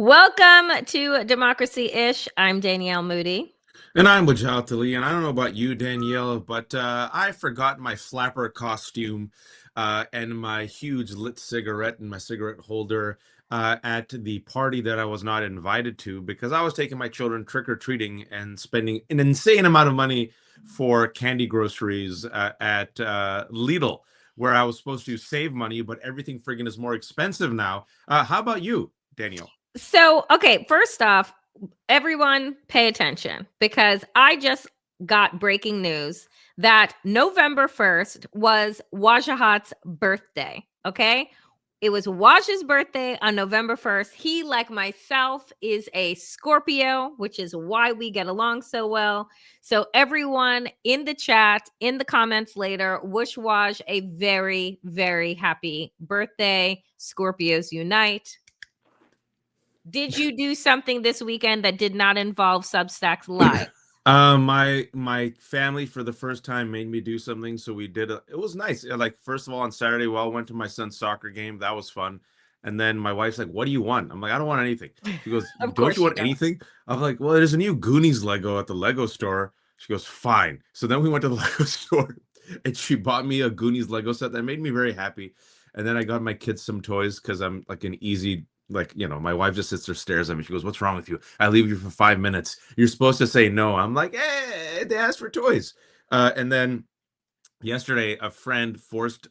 Welcome to Democracy Ish. I'm Danielle Moody. And I'm Wajatali, and I don't know about you, Danielle, but I forgot my flapper costume and my huge lit cigarette and my cigarette holder at the party that I was not invited to because I was taking my children trick-or-treating and spending an insane amount of money for candy groceries at Lidl, where I was supposed to save money, but everything friggin' is more expensive now. How about you, Danielle? So, okay, first off, everyone pay attention because I just got breaking news that November 1st was Wajahat's birthday. Okay. It was Waj's birthday on November 1st. He, like myself, is a Scorpio, which is why we get along so well. So, everyone in the chat, in the comments later, wish Waj a very, very happy birthday. Scorpios unite. Did you do something this weekend that did not involve Substack's live? My family for the first time made me do something, so we did it was nice. Like first of all on Saturday, we all went to my son's soccer game. That was fun. And then my wife's like, "What do you want?" I'm like, "I don't want anything." She goes, Of "Don't course you you want don't. anything?" I'm like, "Well, there's a new Goonies Lego at the Lego store." She goes, "Fine." So then we went to the Lego store and she bought me a Goonies Lego set that made me very happy. And then I got my kids some toys because I'm like an easy my wife just sits there, stares at me. She goes, "What's wrong with you? I leave you for 5 minutes. You're supposed to say no." I'm like, "Hey, they asked for toys." And then yesterday, a friend forced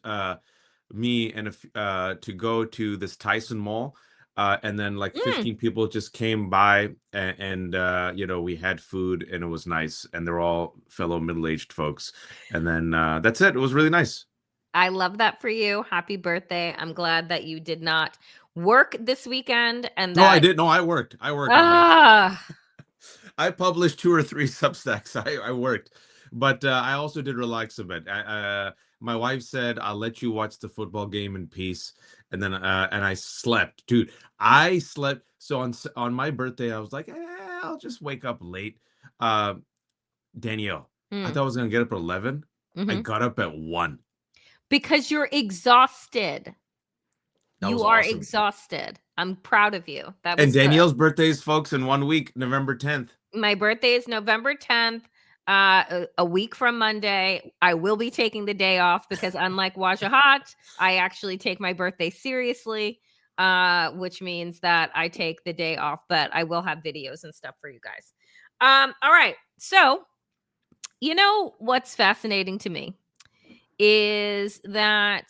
me and to go to this Tyson Mall. And then like Mm, 15 people just came by we had food and it was nice. And they're all fellow middle-aged folks. And then that's it. It was really nice. I love that for you. Happy birthday. I'm glad that you did not work this weekend and No, I that didn't. No, I worked. I worked on this. ah I published two or three Substacks. I worked, but I also did relax a bit. My wife said, "I'll let you watch the football game in peace," and then and I slept, dude. I slept. So on my birthday, I was like, I'll just wake up late." Uh, Danielle, I mm, thought I was gonna get up at 11. I mhm. got up at 1. Because you're exhausted. That You was are awesome. exhausted. I'm proud of you. That And was good. Danielle's birthday's, folks, in 1 week, November 10th. My birthday is November 10th. A week from Monday, I will be taking the day off because unlike Wajahat, I actually take my birthday seriously, which means that I take the day off, but I will have videos and stuff for you guys. All right. So, you know what's fascinating to me is that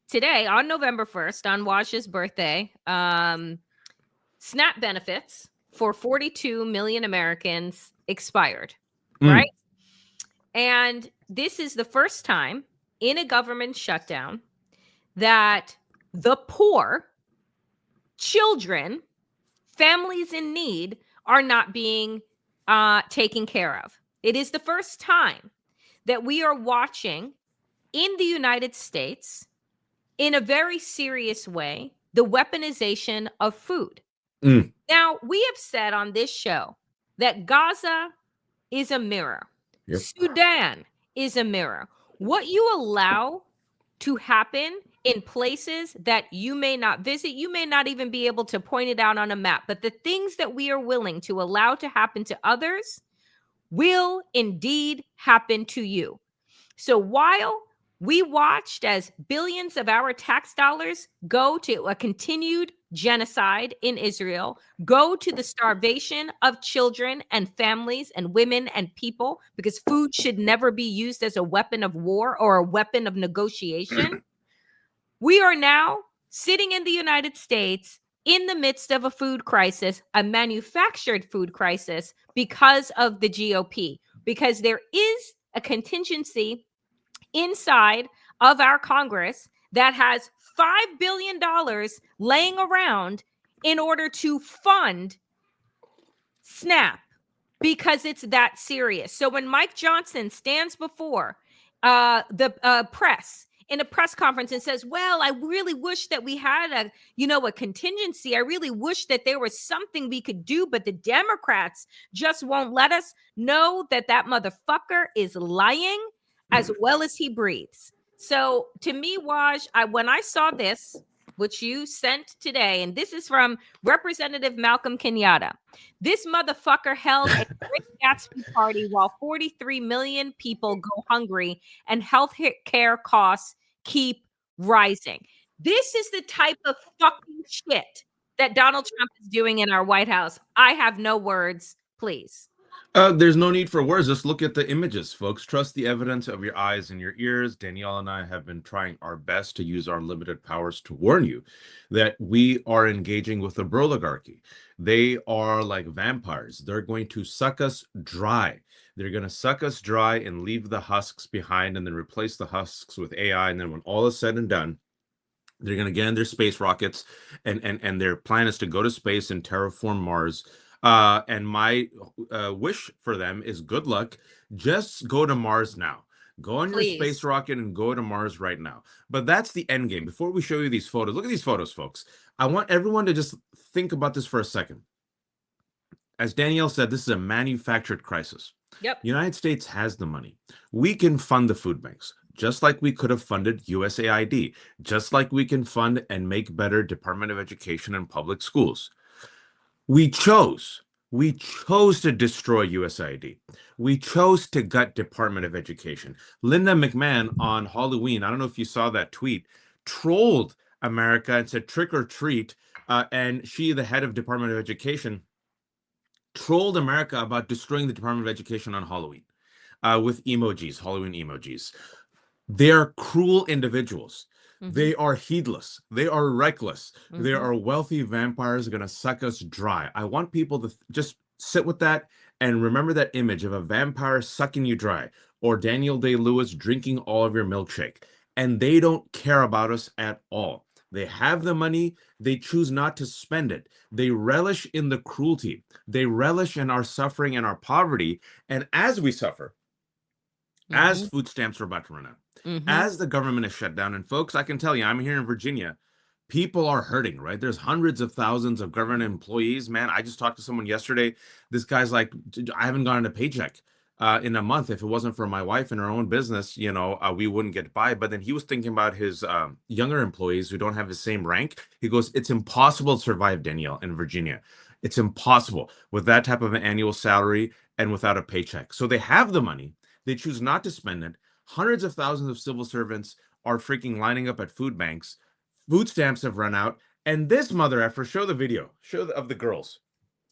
today on November 1st, on Wash's birthday, SNAP benefits for 42 million Americans expired, right? Mm, And this is the first time in a government shutdown that the poor, children, families in need are not being taken care of. It is the first time that we are watching in the United States, in a very serious way, the weaponization of food. mm, Now, we have said on this show that Gaza is a mirror, yep. Sudan is a mirror. What you allow to happen in places that you may not visit, you may not even be able to point it out on a map, but the things that we are willing to allow to happen to others will indeed happen to you. So while we watched as billions of our tax dollars go to a continued genocide in Israel, go to the starvation of children and families and women and people, because food should never be used as a weapon of war or a weapon of negotiation. We are now sitting in the United States in the midst of a food crisis, a manufactured food crisis because of the GOP, because there is a contingency inside of our Congress that has $5 billion laying around in order to fund SNAP because it's that serious. So when Mike Johnson stands before the press in a press conference and says, "Well, I really wish that we had a contingency. I really wish that there was something we could do, but the Democrats just won't let us," know that that motherfucker is lying as well as he breathes. So to me, Waj, when I saw this, which you sent today, and this is from Representative Malcolm Kenyatta. This motherfucker held a Great Gatsby party while 43 million people go hungry and health care costs keep rising. This is the type of fucking shit that Donald Trump is doing in our White House. I have no words, please. There's no need for words. Just look at the images, folks. Trust the evidence of your eyes and your ears. Danielle and I have been trying our best to use our limited powers to warn you that we are engaging with the broligarchy. They are like vampires. They're going to suck us dry. They're going to suck us dry and leave the husks behind and then replace the husks with AI. And then when all is said and done, they're going to get in their space rockets, and their plan is to go to space and terraform Mars. And my wish for them is good luck. Just go to Mars now. Go on your space Please. rocket and go to Mars right now. But that's the end game. Before we show you these photos, look at these photos, folks. I want everyone to just think about this for a second. As Danielle said, this is a manufactured crisis. Yep. The United States has the money. We can fund the food banks, just like we could have funded USAID, just like we can fund and make better Department of Education and public schools. We chose to destroy USAID. We chose to gut Department of Education. Linda McMahon on Halloween, I don't know if you saw that tweet, trolled America and said trick or treat. And she, the head of Department of Education, trolled America about destroying the Department of Education on Halloween with emojis, Halloween emojis. They're cruel individuals. Mhm. They are heedless. They are reckless. They Mhm. are wealthy vampires going to suck us dry. I want people to just sit with that and remember that image of a vampire sucking you dry, or Daniel Day-Lewis drinking all of your milkshake. And they don't care about us at all. They have the money. They choose not to spend it. They relish in the cruelty. They relish in our suffering and our poverty. And as we suffer, as Mhm. food stamps are about to run out, Mhm. as the government is shut down, and folks, I can tell you, I'm here in Virginia, people are hurting, right? There's hundreds of thousands of government employees, man. I just talked to someone yesterday. This guy's like, I haven't gotten a paycheck in a month. If it wasn't for my wife and her own business, we wouldn't get by. But then he was thinking about his younger employees who don't have the same rank. He goes, it's impossible to survive, Danielle, in Virginia. It's impossible with that type of an annual salary and without a paycheck. So they have the money. They choose not to spend it. Hundreds of thousands of civil servants are freaking lining up at food banks. Food stamps have run out. And this mother effer, show the video, of the girls.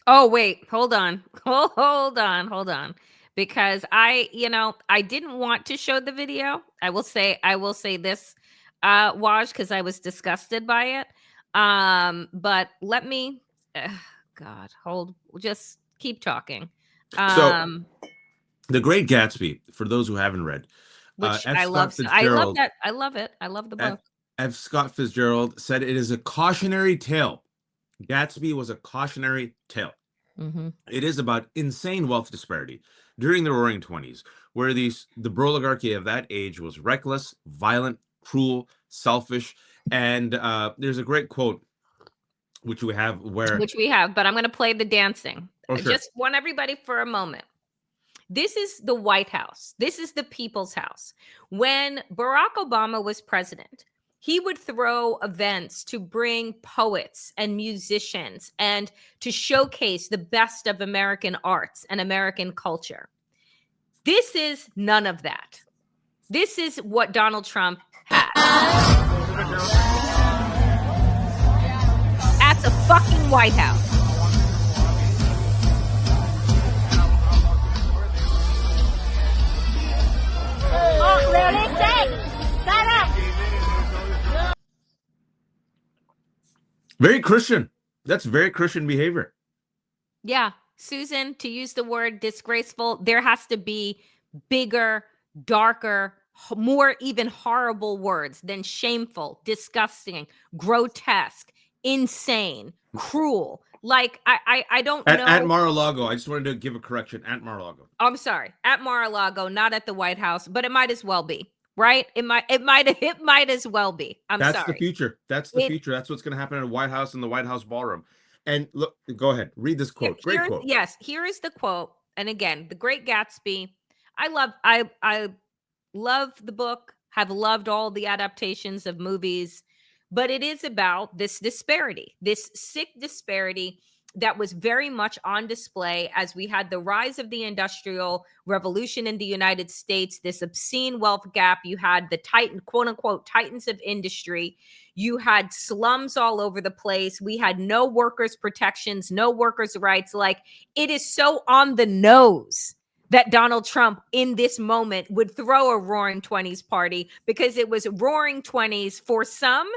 Oh, wait, hold on. Hold on. Because I didn't want to show the video. I will say this, Waj, because I was disgusted by it. But let me God, just keep talking. So, Um, The Great Gatsby, for those who haven't read, which F. I love. Scott So I love Fitzgerald, that. I love it. I love the F. book. F. Scott Fitzgerald said it is a cautionary tale. Gatsby was a cautionary tale. Hmm. It is about insane wealth disparity during the Roaring Twenties, where the broligarchy of that age was reckless, violent, cruel, selfish. And there's a great quote which we have where, Which we have, but I'm going to play the dancing. oh I sure, just want everybody for a moment. This is the White House. This is the people's house. When Barack Obama was president, he would throw events to bring poets and musicians and to showcase the best of American arts and American culture. This is none of that. This is what Donald Trump had at the fucking White House. Oh, really? Thanks. Shut up. very Christian. That's very Christian behavior. Yeah, Susan, to use the word disgraceful, there has to be bigger, darker, more even horrible words than shameful, disgusting, grotesque, insane, cruel. Like I don't At know. Mar-a-Lago, I just wanted to give a correction. At Mar-a-Lago. I'm sorry, at Mar-a-Lago, not at the White House, but it might as well be, right? It might as well be. I'm That's the sorry. future. That's the It future. That's what's going to happen in the White House and the White House ballroom. And look, go ahead, read this quote. Great quote. here is the quote. And again, The Great Gatsby. I love the book, have loved all the adaptations of movies, but it is about this disparity, this sick disparity that was very much on display as we had the rise of the industrial revolution in the United States, this obscene wealth gap. You had the titan, quote unquote, titans of industry. You had slums all over the place. We had no workers' protections, no workers' rights. Like, it is so on the nose that Donald Trump in this moment would throw a roaring 20s party, because it was roaring 20s for some,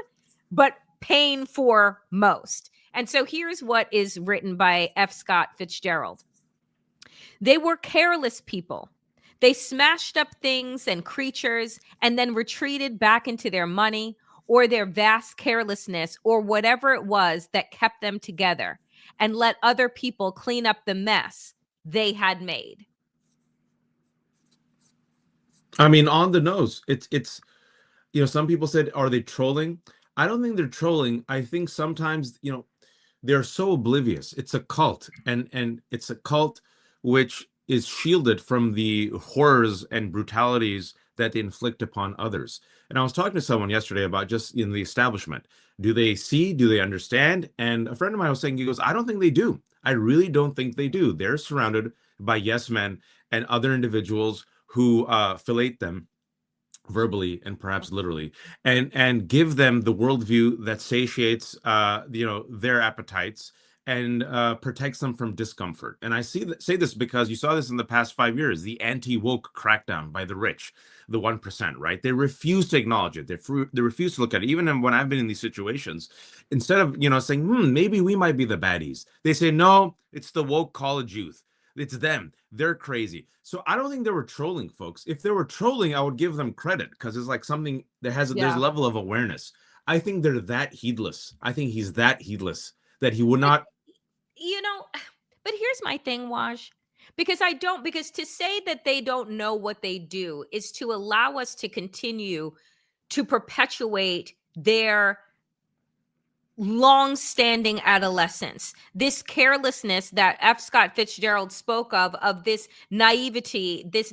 but pain for most. And so here's what is written by F. Scott Fitzgerald. They were careless people. They smashed up things and creatures and then retreated back into their money or their vast carelessness or whatever it was that kept them together, and let other people clean up the mess they had made. I mean, on the nose. It's some people said, are they trolling? I don't think they're trolling. I think sometimes, they're so oblivious. It's a cult, and it's a cult which is shielded from the horrors and brutalities that they inflict upon others. And I was talking to someone yesterday about just in the establishment. Do they see? Do they understand? And a friend of mine was saying, he goes, I don't think they do. I really don't think they do. They're surrounded by yes men and other individuals who fillet them verbally and perhaps literally, and give them the worldview that satiates their appetites and protects them from discomfort. And I say this because you saw this in the past 5 years, the anti-woke crackdown by the rich, the 1%, right? They refuse to acknowledge it. They refuse to look at it. Even when I've been in these situations, instead of saying, maybe we might be the baddies, they say, no, it's the woke college youth. It's them. They're crazy. So I don't think they were trolling, folks. If they were trolling, I would give them credit, because it's like something that there's a level of awareness. I think they're that heedless. I think he's that heedless that he would not. But here's my thing, Waj, because to say that they don't know what they do is to allow us to continue to perpetuate their long-standing adolescence, this carelessness that F. Scott Fitzgerald spoke of this naivete, this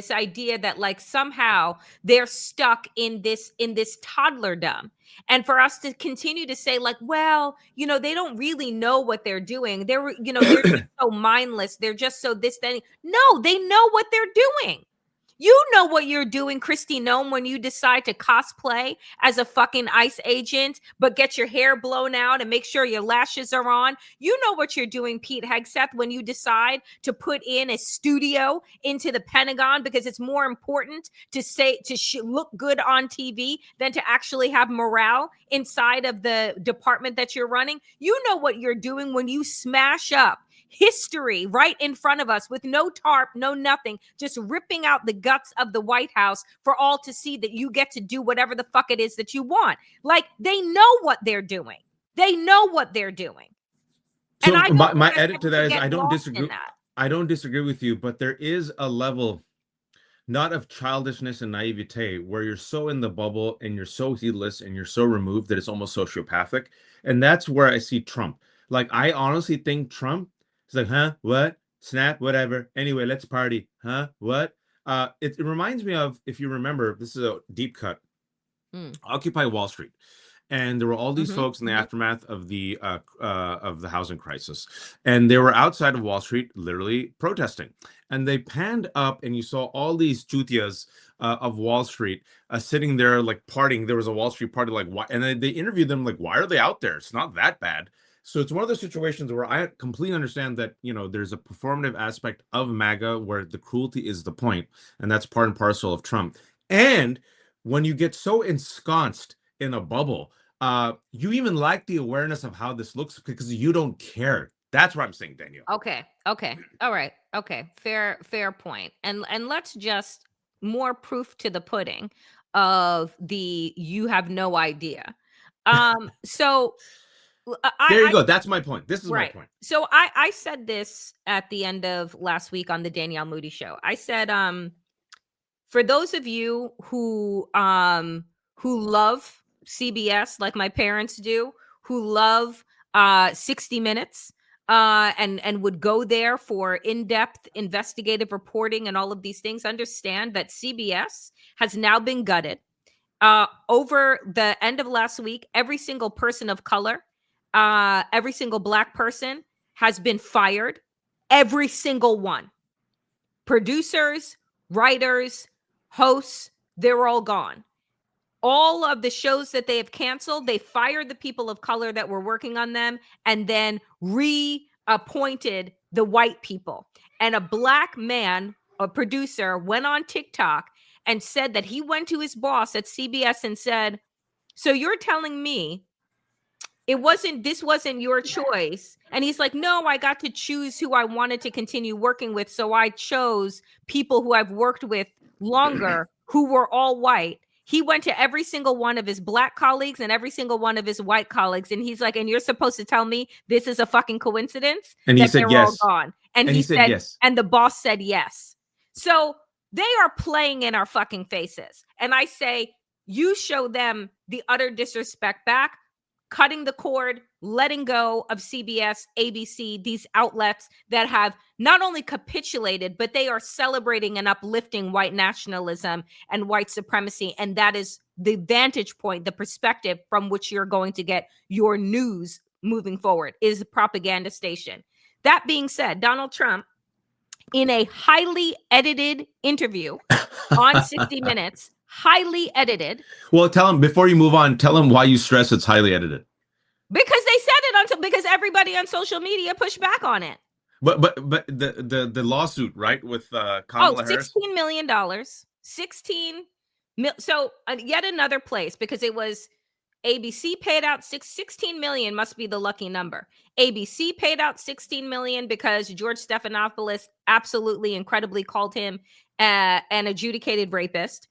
idea that like somehow they're stuck in this toddlerdom. And for us to continue to say like, well, they don't really know what they're doing. They're just so mindless. They're just so this, then. No, they know what they're doing. You know what you're doing, Christy Nome, when you decide to cosplay as a fucking ICE agent, but get your hair blown out and make sure your lashes are on. You know what you're doing, Pete Hegseth, when you decide to put in a studio into the Pentagon, because it's more important to look good on TV than to actually have morale inside of the department that you're running. You know what you're doing when you smash up history right in front of us with no tarp, no nothing, just ripping out the guts of the White House for all to see that you get to do whatever the fuck it is that you want. Like, they know what they're doing. They know what they're doing. So and I my edit to that is, I don't disagree. That. I don't disagree with you, but there is a level not of childishness and naivete where you're so in the bubble and you're so heedless and you're so removed that it's almost sociopathic. And that's where I see Trump. Like, I honestly think Trump is like, huh, what, snap, whatever, anyway, let's party, huh, what. It reminds me of, if you remember, this is a deep cut, Occupy Wall Street. And there were all these folks in the aftermath of the housing crisis, and they were outside of Wall Street, literally protesting. And they panned up, and you saw all these chutias of Wall Street sitting there, like partying. There was a Wall Street party, like, why? And then they interviewed them, like, why are they out there? It's not that bad. So it's one of those situations where I completely understand that, there's a performative aspect of MAGA where the cruelty is the point, and that's part and parcel of Trump. And when you get so ensconced in a bubble, you even lack the awareness of how this looks because you don't care. That's what I'm saying, Daniel. Okay. All right. Okay. Fair point. And let's just more proof to the pudding of the you have no idea. So there you go. That's my point. This is right. my point. So I said this at the end of last week on the Danielle Moody Show. I said, for those of you who love CBS like my parents do, who love 60 Minutes and would go there for in-depth investigative reporting and all of these things, understand that CBS has now been gutted. over the end of last week, every single person of color, every single Black person has been fired. Every single one. Producers, writers, hosts, they're all gone. All of the shows that they have canceled, they fired the people of color that were working on them and then reappointed the white people. And a Black man, a producer, went on TikTok and said that he went to his boss at CBS and said, "So you're telling me this wasn't your choice?" And he's like, "No, I got to choose who I wanted to continue working with. So I chose people who I've worked with longer, who were all white." He went to every single one of his Black colleagues and every single one of his white colleagues. And he's like, "And you're supposed to tell me this is a fucking coincidence And he that said they're all yes. gone?" And And he he said said, yes. and the boss said yes. So they are playing in our fucking faces. And I say, you show them the utter disrespect back, cutting the cord, letting go of CBS, ABC, these outlets that have not only capitulated, but they are celebrating and uplifting white nationalism and white supremacy. And that is the vantage point, the perspective from which you're going to get your news moving forward, is a propaganda station. That being said, Donald Trump, in a highly edited interview on 60 Minutes, highly edited. Well, tell him, before you move on, tell him why you stress it's highly edited. Because they said it because everybody on social media pushed back on it. But the lawsuit, right, with Kamala Harris? $16 million. 16 mil. So yet another place, because it was ABC paid out 16 million, must be the lucky number. ABC paid out 16 million because George Stephanopoulos absolutely incredibly called him an adjudicated rapist.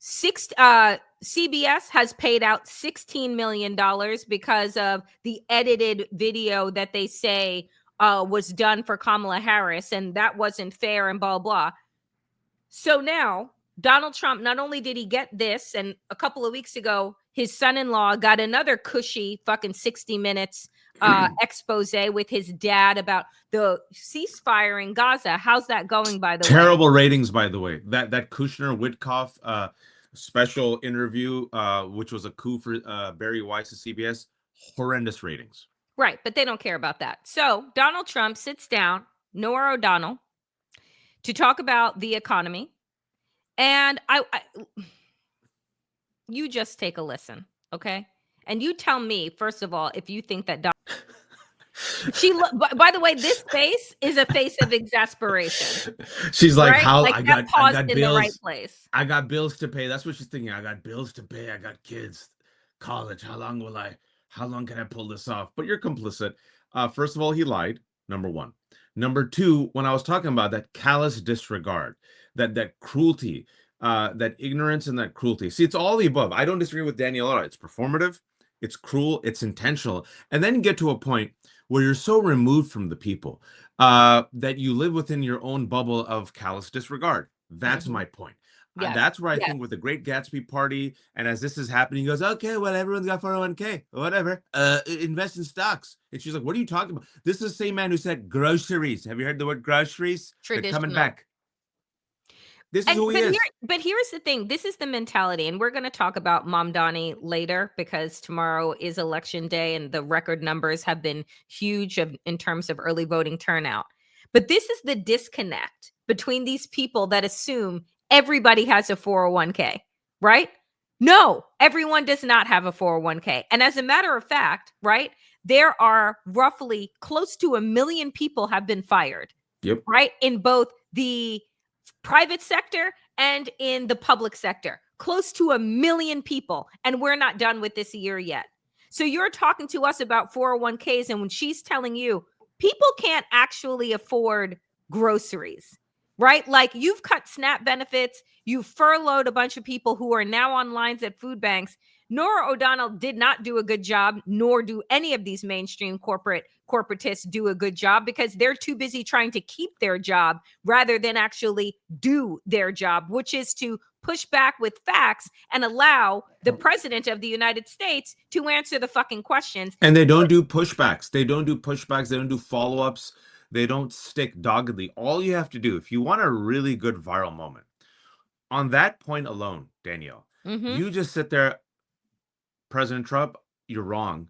CBS has paid out $16 million because of the edited video that they say was done for Kamala Harris, and that wasn't fair and blah, blah. So now Donald Trump, not only did he get this, and a couple of weeks ago, his son-in-law got another cushy fucking 60 Minutes expose with his dad about the ceasefire in Gaza. How's that going, by the way? Terrible ratings, by the way. That Kushner Witkoff special interview, which was a coup for Barry Weiss at CBS, horrendous ratings. Right, but they don't care about that. So Donald Trump sits down, Norah O'Donnell, to talk about the economy. And you just take a listen, okay? And you tell me, first of all, if you think that by the way, this face is a face of exasperation. She's like, right? how Like I that got paused in bills. the right place. I got bills to pay. That's what she's thinking. I got bills to pay. I got kids, college. How long can I pull this off? But you're complicit. First of all, he lied. Number one. Number two, when I was talking about that callous disregard, that cruelty, that ignorance and that cruelty. See, it's all the above. I don't disagree with Daniela. It's performative, it's cruel, it's intentional. And then you get to a point where you're so removed from the people that you live within your own bubble of callous disregard. That's my point. Yes. That's where I think with the Great Gatsby party, and as this is happening, he goes, okay, well, everyone's got 401k, whatever, invest in stocks. And she's like, what are you talking about? This is the same man who said groceries. Have you heard the word groceries? They're coming back. This is who he is. But here's the thing. This is the mentality. And we're going to talk about Mom Donnie later, because tomorrow is election day and the record numbers have been huge in terms of early voting turnout. But this is the disconnect between these people that assume everybody has a 401k, right? No, everyone does not have a 401k. And as a matter of fact, right, there are roughly close to 1 million people have been fired. Yep. Right? In both the private sector and in the public sector. Close to 1 million people. And we're not done with this year yet. So you're talking to us about 401ks. And when she's telling you people can't actually afford groceries, right? Like, you've cut SNAP benefits, you've furloughed a bunch of people who are now on lines at food banks. Norah O'Donnell did not do a good job, nor do any of these mainstream corporatists do a good job, because they're too busy trying to keep their job rather than actually do their job, which is to push back with facts and allow the president of the United States to answer the fucking questions. And they don't do pushbacks. They don't do follow-ups. They don't stick doggedly. All you have to do, if you want a really good viral moment, on that point alone, Danielle, Mm-hmm. you just sit there, President Trump, you're wrong.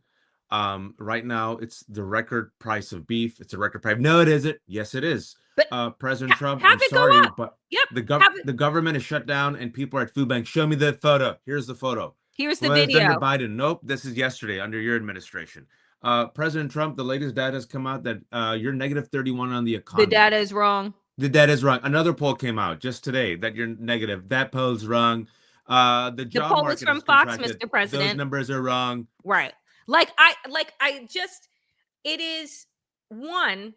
Right now, it's the record price of beef. It's a record price. No, it isn't. Yes, it is. But President Trump, have I'm it go sorry, up. but Yep. the Have it. the government is shut down and people are at food banks. Show me the photo. Here's the photo. Here's the Well, it's under video. Biden. Nope, this is yesterday under your administration. President Trump, the latest data has come out that you're negative 31 on the The economy. data is wrong. The data is wrong. Another poll came out just today that you're negative. That poll's wrong. The job poll is market from is Fox, contracted. Mr. President. Those numbers are wrong. Right. It is one.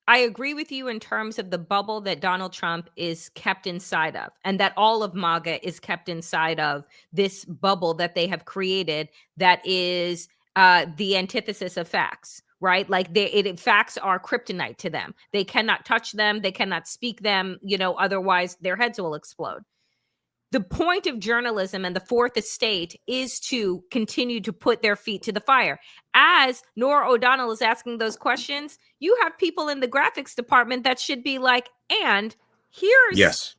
I agree with you in terms of the bubble that Donald Trump is kept inside of, and that all of MAGA is kept inside of this bubble that they have created that is the antithesis of facts, right? Like facts are kryptonite to them. They cannot touch them. They cannot speak them, otherwise their heads will explode. The point of journalism and the fourth estate is to continue to put their feet to the fire. As Nora O'Donnell is asking those questions, you have people in the graphics department that should be like, and here are the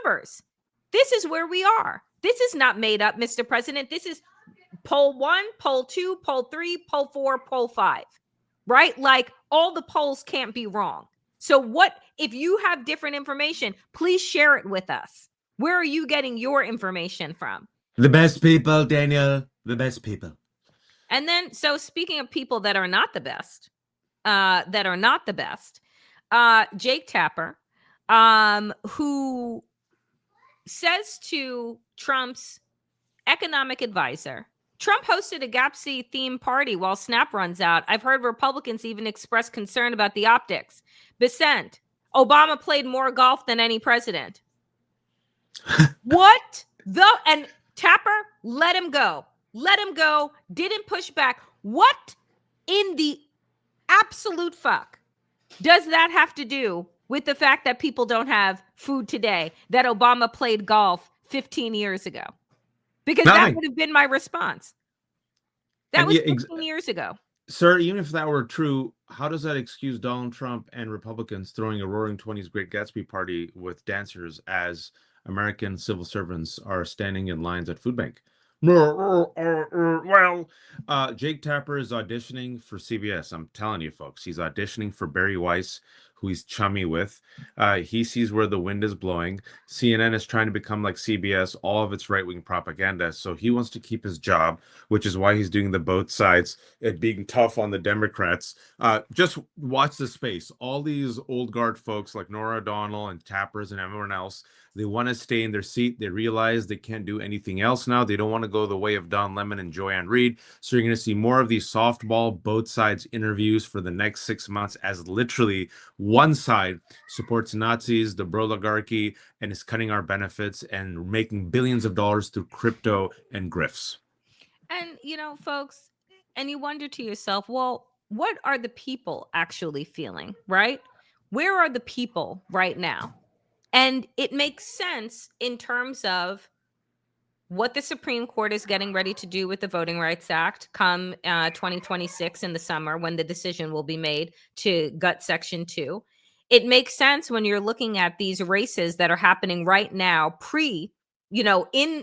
numbers. This is where we are. This is not made up, Mr. President. This is poll 1, poll 2, poll 3, poll 4, poll 5, right? Like all the polls can't be wrong. So if you have different information, please share it with us. Where are you getting your information from? The best people, Daniel, the best people. And then, so speaking of people that are not the best, Jake Tapper, who says to Trump's economic advisor, Trump hosted a GAPC themed party while SNAP runs out. I've heard Republicans even express concern about the optics. Besant, Obama played more golf than any president. And Tapper let him go. Didn't push back. What in the absolute fuck does that have to do with the fact that people don't have food today, that Obama played golf 15 years ago? Because that would have been my response. That was 15 years ago. Sir, even if that were true, how does that excuse Donald Trump and Republicans throwing a Roaring 20s Great Gatsby party with dancers as American civil servants are standing in lines at food bank? Well, Jake Tapper is auditioning for CBS. I'm telling you, folks, he's auditioning for Barry Weiss, who he's chummy with. He sees where the wind is blowing. CNN is trying to become like CBS, all of its right-wing propaganda. So he wants to keep his job, which is why he's doing the both sides and being tough on the Democrats. Just watch the space. All these old guard folks like Nora O'Donnell and Tappers and everyone else, they want to stay in their seat. They realize they can't do anything else now. They don't want to go the way of Don Lemon and Joanne Reed. So you're going to see more of these softball, both sides interviews for the next 6 months, as literally one side supports Nazis, the broligarchy, and is cutting our benefits and making billions of dollars through crypto and grifts. And, folks, and you wonder to yourself, well, what are the people actually feeling, right? Where are the people right now? And it makes sense in terms of what the Supreme Court is getting ready to do with the Voting Rights Act come 2026 in the summer, when the decision will be made to gut Section 2. It makes sense when you're looking at these races that are happening right now, in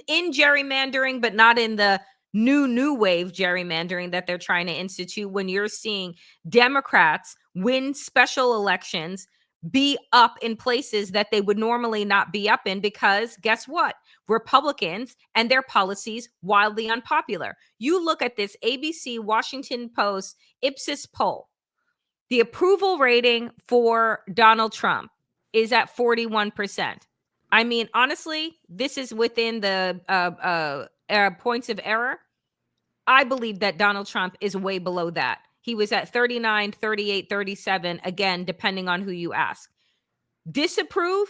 gerrymandering, but not in the new wave gerrymandering that they're trying to institute, when you're seeing Democrats win special elections, be up in places that they would normally not be up in, because guess what? Republicans and their policies wildly unpopular. You look at this ABC Washington Post Ipsos poll. The approval rating for Donald Trump is at 41%. I mean, honestly, this is within the points of error. I believe that Donald Trump is way below that. He was at 39, 38, 37, again, depending on who you ask. Disapprove?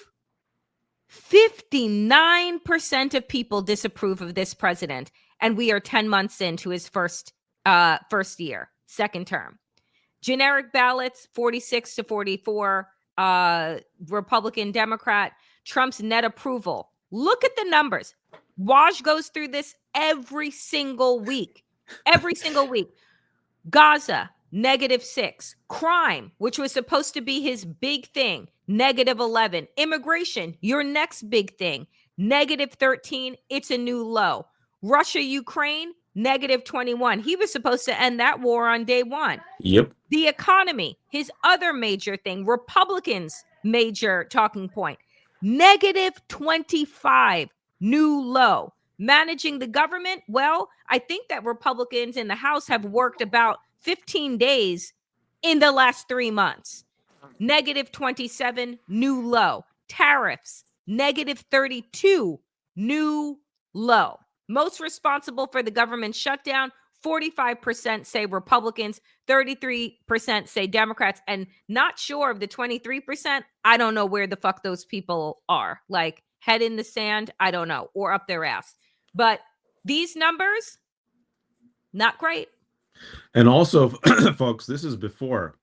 59% of people disapprove of this president, and we are 10 months into his first year, second term. Generic ballots, 46 to 44, Republican, Democrat. Trump's net approval. Look at the numbers. Waj goes through this every single week. Gaza, -6. Crime, which was supposed to be his big thing, -11. Immigration, your next big thing, -13. It's a new low. Russia, Ukraine, -21. He was supposed to end that war on day one. Yep. The economy, his other major thing, Republicans' major talking point, -25, new low. Managing the government, well, I think that Republicans in the House have worked about 15 days in the last 3 months. -27, new low. Tariffs, -32, new low. Most responsible for the government shutdown, 45% say Republicans, 33% say Democrats, and not sure of the 23%. I don't know where the fuck those people are. Like, head in the sand, I don't know, or up their ass. But these numbers, not great. And also, folks, this is before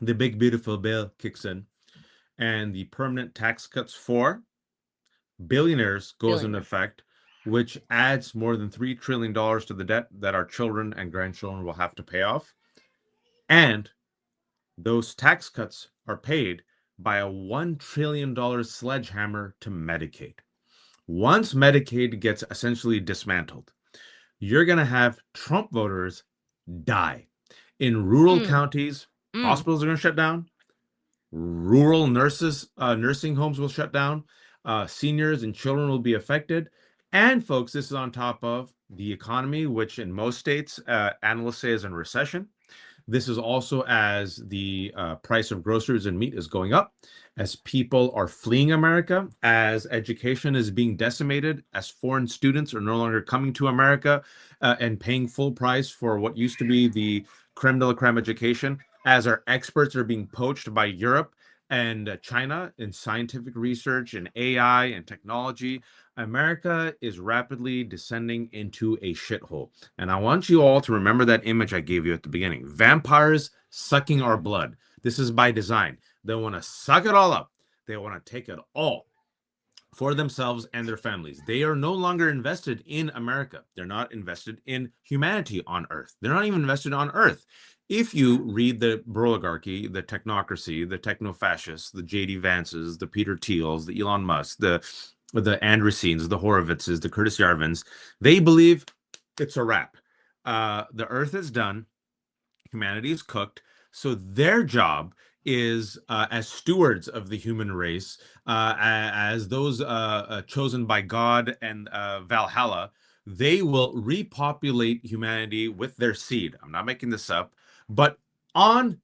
the big beautiful bill kicks in and the permanent tax cuts for billionaires goes into effect, which adds more than $3 trillion to the debt that our children and grandchildren will have to pay off. And those tax cuts are paid by a $1 trillion sledgehammer to Medicaid. Once Medicaid gets essentially dismantled, you're going to have Trump voters die. In rural counties, hospitals are going to shut down. Rural nursing homes will shut down. Seniors and children will be affected. And folks, this is on top of the economy, which in most states, analysts say is in recession. This is also as the price of groceries and meat is going up, as people are fleeing America, as education is being decimated, as foreign students are no longer coming to America and paying full price for what used to be the creme de la creme education, as our experts are being poached by Europe and China in scientific research and AI and technology. America is rapidly descending into a shithole. And I want you all to remember that image I gave you at the beginning. Vampires sucking our blood. This is by design. They want to suck it all up. They want to take it all for themselves and their families. They are no longer invested in America. They're not invested in humanity on Earth. They're not even invested on Earth. If you read the broligarchy, the technocracy, the techno-fascists, the J.D. Vances, the Peter Thiels, the Elon Musk, the Andreessens, the Horowitzes, the Curtis Yarvins, they believe it's a wrap. The Earth is done. Humanity is cooked. So their job is, as stewards of the human race, as those chosen by God and Valhalla, they will repopulate humanity with their seed. I'm not making this up, but on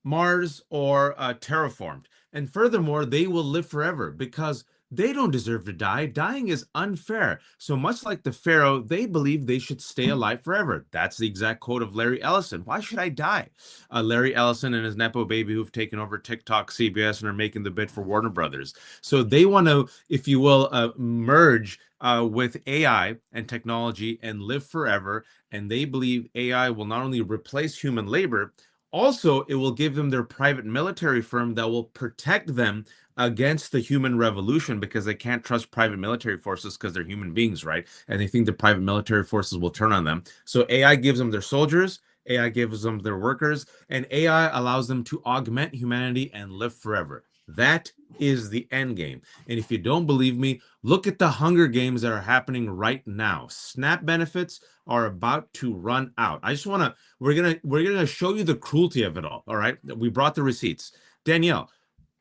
Mars or terraformed. And furthermore, they will live forever because they don't deserve to die. Dying is unfair. So much like the Pharaoh, they believe they should stay alive forever. That's the exact quote of Larry Ellison. Why should I die? Larry Ellison and his Nepo baby who've taken over TikTok, CBS, and are making the bid for Warner Brothers. So they want to, if you will, merge with AI and technology and live forever. And they believe AI will not only replace human labor, also, it will give them their private military firm that will protect them against the human revolution because they can't trust private military forces because they're human beings, right? And they think the private military forces will turn on them. So AI gives them their soldiers, AI gives them their workers, and AI allows them to augment humanity and live forever. That is the end game. And if you don't believe me, look at the Hunger Games that are happening right now. SNAP benefits are about to run out. I just want to, we're gonna show you the cruelty of it all. All right. We brought the receipts. Danielle,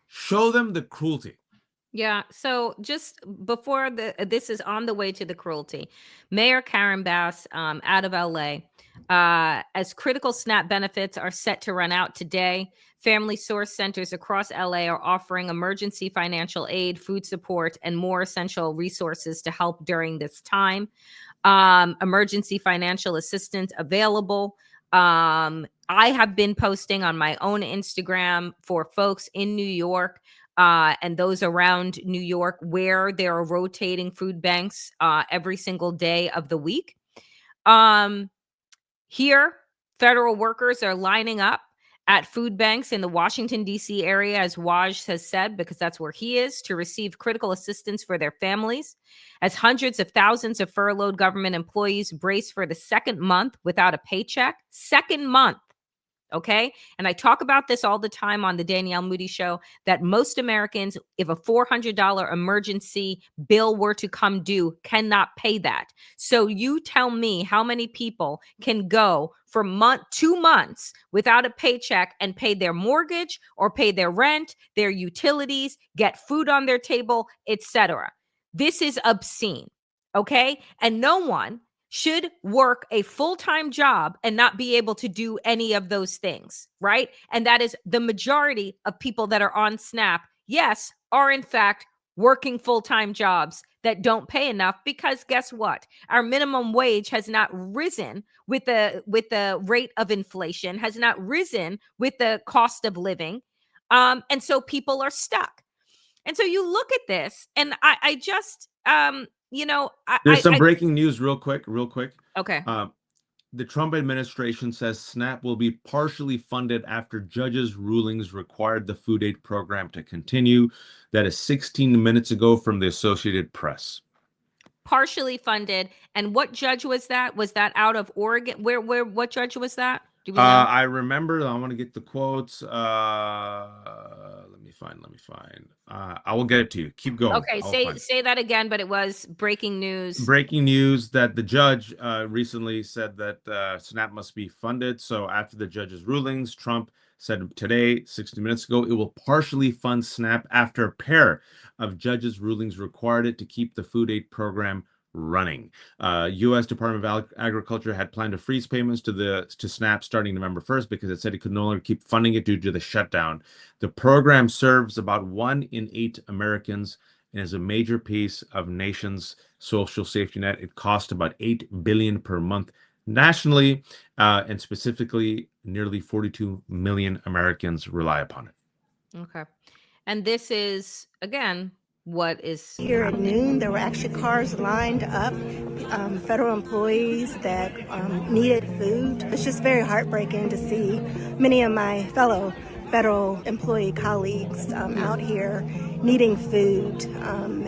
show them the cruelty. Yeah. So just before this is on the way to the cruelty. Mayor Karen Bass out of LA, as critical SNAP benefits are set to run out today, family source centers across LA are offering emergency financial aid, food support, and more essential resources to help during this time. Emergency financial assistance available. I have been posting on my own Instagram for folks in New York and those around New York where there are rotating food banks every single day of the week. Here, federal workers are lining up at food banks in the Washington, D.C. area, as Waj has said, because that's where he is, to receive critical assistance for their families, as hundreds of thousands of furloughed government employees brace for the second month without a paycheck. Second month. Okay. And I talk about this all the time on the Danielle Moody Show, that most Americans, if a $400 emergency bill were to come due, cannot pay that. So you tell me how many people can go for 2 months without a paycheck and pay their mortgage or pay their rent, their utilities, get food on their table, etc. This is obscene. Okay. And no one should work a full-time job and not be able to do any of those things, right? And that is the majority of people that are on SNAP, yes, are in fact working full-time jobs that don't pay enough, because guess what? Our minimum wage has not risen with the rate of inflation, has not risen with the cost of living. And so people are stuck. And so you look at this, and I just There's some breaking news real quick. Okay. The Trump administration says SNAP will be partially funded after judges' rulings required the food aid program to continue. That is 16 minutes ago from the Associated Press. Partially funded. And what judge was that? Was that out of Oregon? What judge was that? Do we know? I remember. I want to get the quotes. Let me find. I will get it to you. Keep going. Okay, say that again, but it was breaking news. Breaking news that the judge recently said that SNAP must be funded. So after the judge's rulings, Trump said today, 60 minutes ago, it will partially fund SNAP after a pair of judges' rulings required it to keep the food aid program running. U.S. Department of Agriculture had planned to freeze payments to SNAP starting November 1st because it said it could no longer keep funding it due to the shutdown. The program serves about 1 in 8 Americans and is a major piece of nation's social safety net. It costs about $8 billion per month nationally, and specifically, nearly 42 million Americans rely upon it. Okay, and this is again what is here at noon. There were actually cars lined up, federal employees that needed food. It's just very heartbreaking to see many of my fellow federal employee colleagues out here needing food,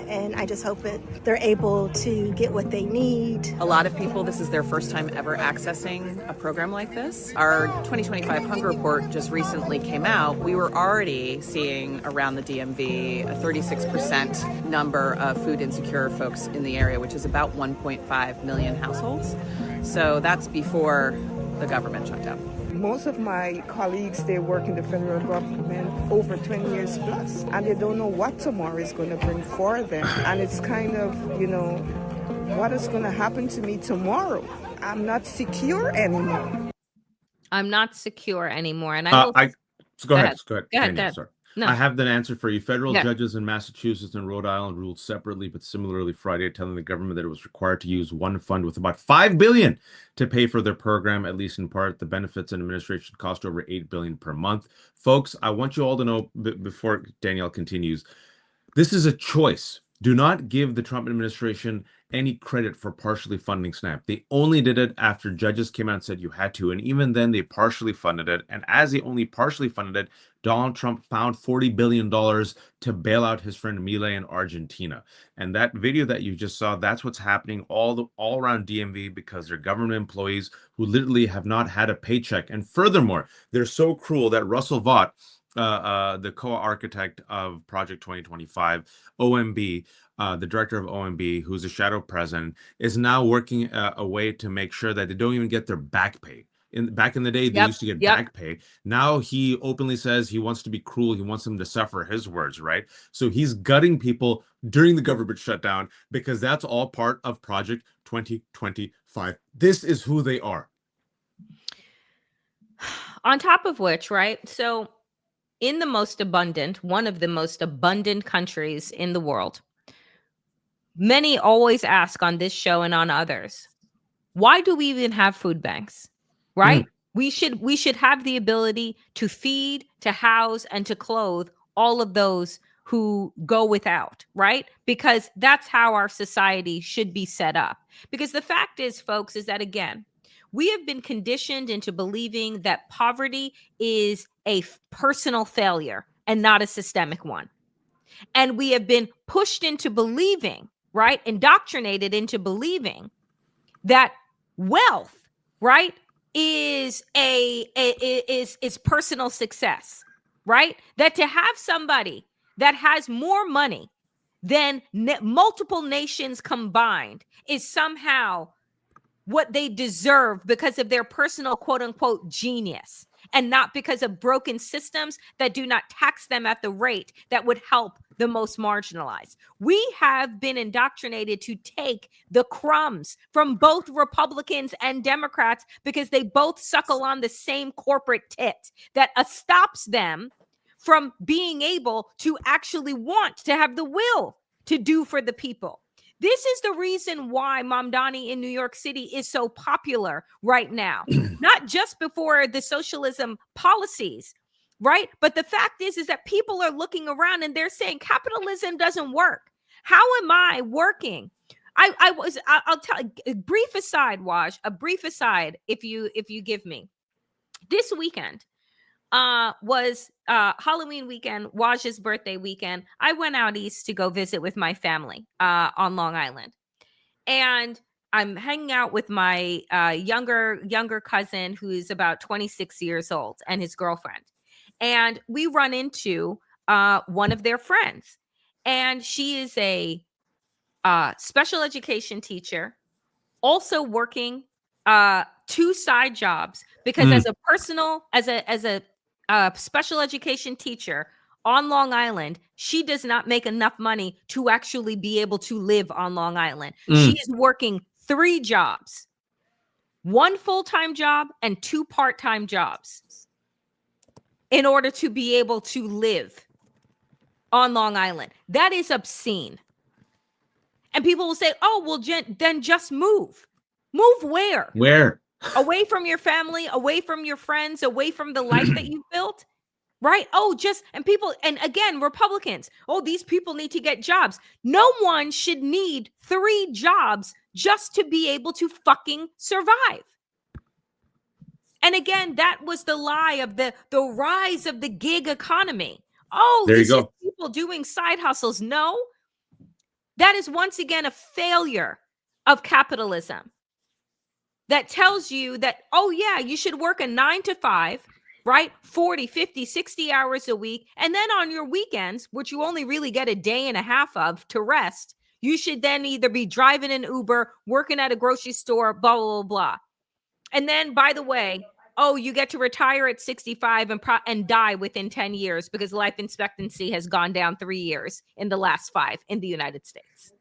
and I just hope that they're able to get what they need. A lot of people, this is their first time ever accessing a program like this. Our 2025 hunger report just recently came out. We were already seeing around the DMV a 36% number of food insecure folks in the area, which is about 1.5 million households. So that's before the government shutdown. Most of my colleagues, they work in the federal government over 20 years plus, and they don't know what tomorrow is going to bring for them. And it's kind of, what is going to happen to me tomorrow? I'm not secure anymore. I'm not secure anymore. And go ahead. Sorry. No. I have the answer for you. Federal judges in Massachusetts and Rhode Island ruled separately, but similarly Friday, telling the government that it was required to use one fund with about $5 billion to pay for their program, at least in part. The benefits and administration cost over $8 billion per month. Folks, I want you all to know, before Danielle continues, this is a choice. Do not give the Trump administration any credit for partially funding SNAP. They only did it after judges came out and said you had to. And even then, they partially funded it. And as they only partially funded it, Donald Trump found $40 billion to bail out his friend Milei in Argentina. And that video that you just saw, that's what's happening all around DMV, because they're government employees who literally have not had a paycheck. And furthermore, they're so cruel that Russell Vought, the co-architect of Project 2025, OMB, the director of OMB, who's a shadow president, is now working a way to make sure that they don't even get their back pay. Back in the day, they used to get back pay. Now he openly says he wants to be cruel. He wants them to suffer, his words, right? So he's gutting people during the government shutdown because that's all part of Project 2025. This is who they are. On top of which, right? So in one of the most abundant countries in the world, many always ask on this show and on others, why do we even have food banks? Right? We should have the ability to feed, to house, and to clothe all of those who go without, right? Because that's how our society should be set up. Because the fact is, folks, is that, again, we have been conditioned into believing that poverty is a personal failure and not a systemic one. And we have been pushed into believing, right? Indoctrinated into believing that wealth, right, is is personal success, right? That to have somebody that has more money than multiple nations combined is somehow what they deserve because of their personal quote unquote genius, and not because of broken systems that do not tax them at the rate that would help the most marginalized. We have been indoctrinated to take the crumbs from both Republicans and Democrats because they both suckle on the same corporate tit that stops them from being able to actually want to have the will to do for the people. This is the reason why Mamdani in New York City is so popular right now, not just before the socialism policies, right? But the fact is that people are looking around and they're saying capitalism doesn't work. How am I working? I'll tell a brief aside, Waj, a brief aside, if you give me. This weekend was Halloween weekend, Waj's birthday weekend. I went out east to go visit with my family on Long Island, and I'm hanging out with my younger cousin who's about 26 years old and his girlfriend, and we run into one of their friends, and she is a special education teacher, also working two side jobs because as a special education teacher on Long Island, she does not make enough money to actually be able to live on Long Island. She is working 3 jobs, 1 full-time job and 2 part-time jobs in order to be able to live on Long Island. That is obscene. And people will say, oh, well, then just move. Move where? Where? Away from your family, away from your friends, away from the life that you built, right? Oh, and people, and again, Republicans, oh, these people need to get jobs. No one should need 3 jobs just to be able to fucking survive. And again, that was the lie of the rise of the gig economy. Oh, There you these go. just people doing side hustles. No, that is once again a failure of capitalism that tells you that, oh yeah, you should work a 9 to 5, right? 40, 50, 60 hours a week. And then on your weekends, which you only really get a day and a half of to rest, you should then either be driving an Uber, working at a grocery store, blah, blah, blah, blah. And then, by the way, oh, you get to retire at 65 and die within 10 years because life expectancy has gone down 3 years in the last 5 in the United States.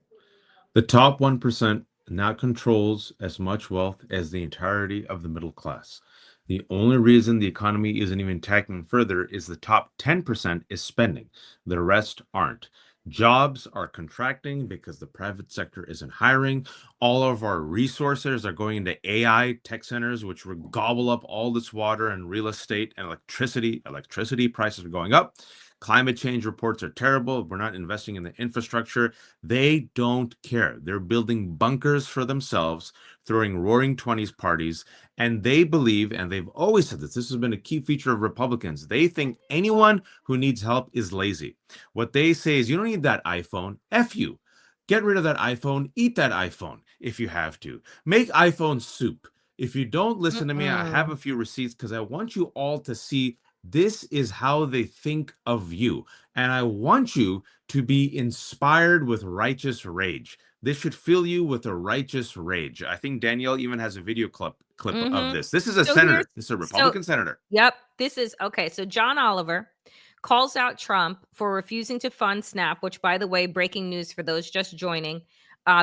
The top 1% now controls as much wealth as the entirety of the middle class. The only reason the economy isn't even tackling further is the top 10% is spending. The rest aren't. Jobs are contracting because the private sector isn't hiring. All of our resources are going into AI tech centers, which will gobble up all this water and real estate and electricity. Electricity prices are going up. Climate change reports are terrible. We're not investing in the infrastructure. They don't care. They're building bunkers for themselves, throwing roaring 20s parties, and they believe, and they've always said this has been a key feature of Republicans, they think anyone who needs help is lazy. What they say is, you don't need that iPhone. F you. Get rid of that iPhone. Eat that iPhone if you have to. Make iPhone soup. If you don't listen to me, I have a few receipts because I want you all to see this is how they think of you. And I want you to be inspired with righteous rage. This should fill you with a righteous rage. I think Danielle even has a video clip of this. This is a senator. This is a Republican senator. Yep. This is okay. So John Oliver calls out Trump for refusing to fund SNAP, which, by the way, breaking news for those just joining,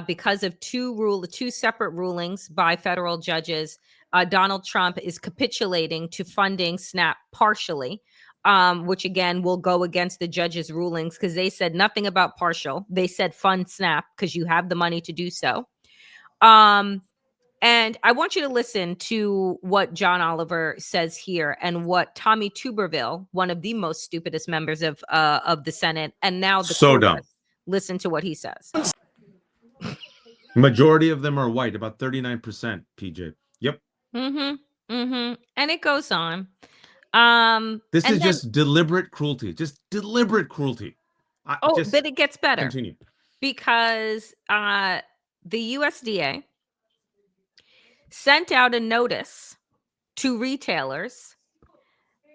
because of two separate rulings by federal judges. Donald Trump is capitulating to funding SNAP partially, which again will go against the judges' rulings because they said nothing about partial. They said fund SNAP because you have the money to do so. And I want you to listen to what John Oliver says here and what Tommy Tuberville, one of the most stupidest members of the Senate, and now the So Congress, dumb. listen to what he says. Majority of them are white, about 39%, PJ. Yep. And it goes on. This is just deliberate cruelty. Just deliberate cruelty. But it gets better. Continue. Because the USDA sent out a notice to retailers,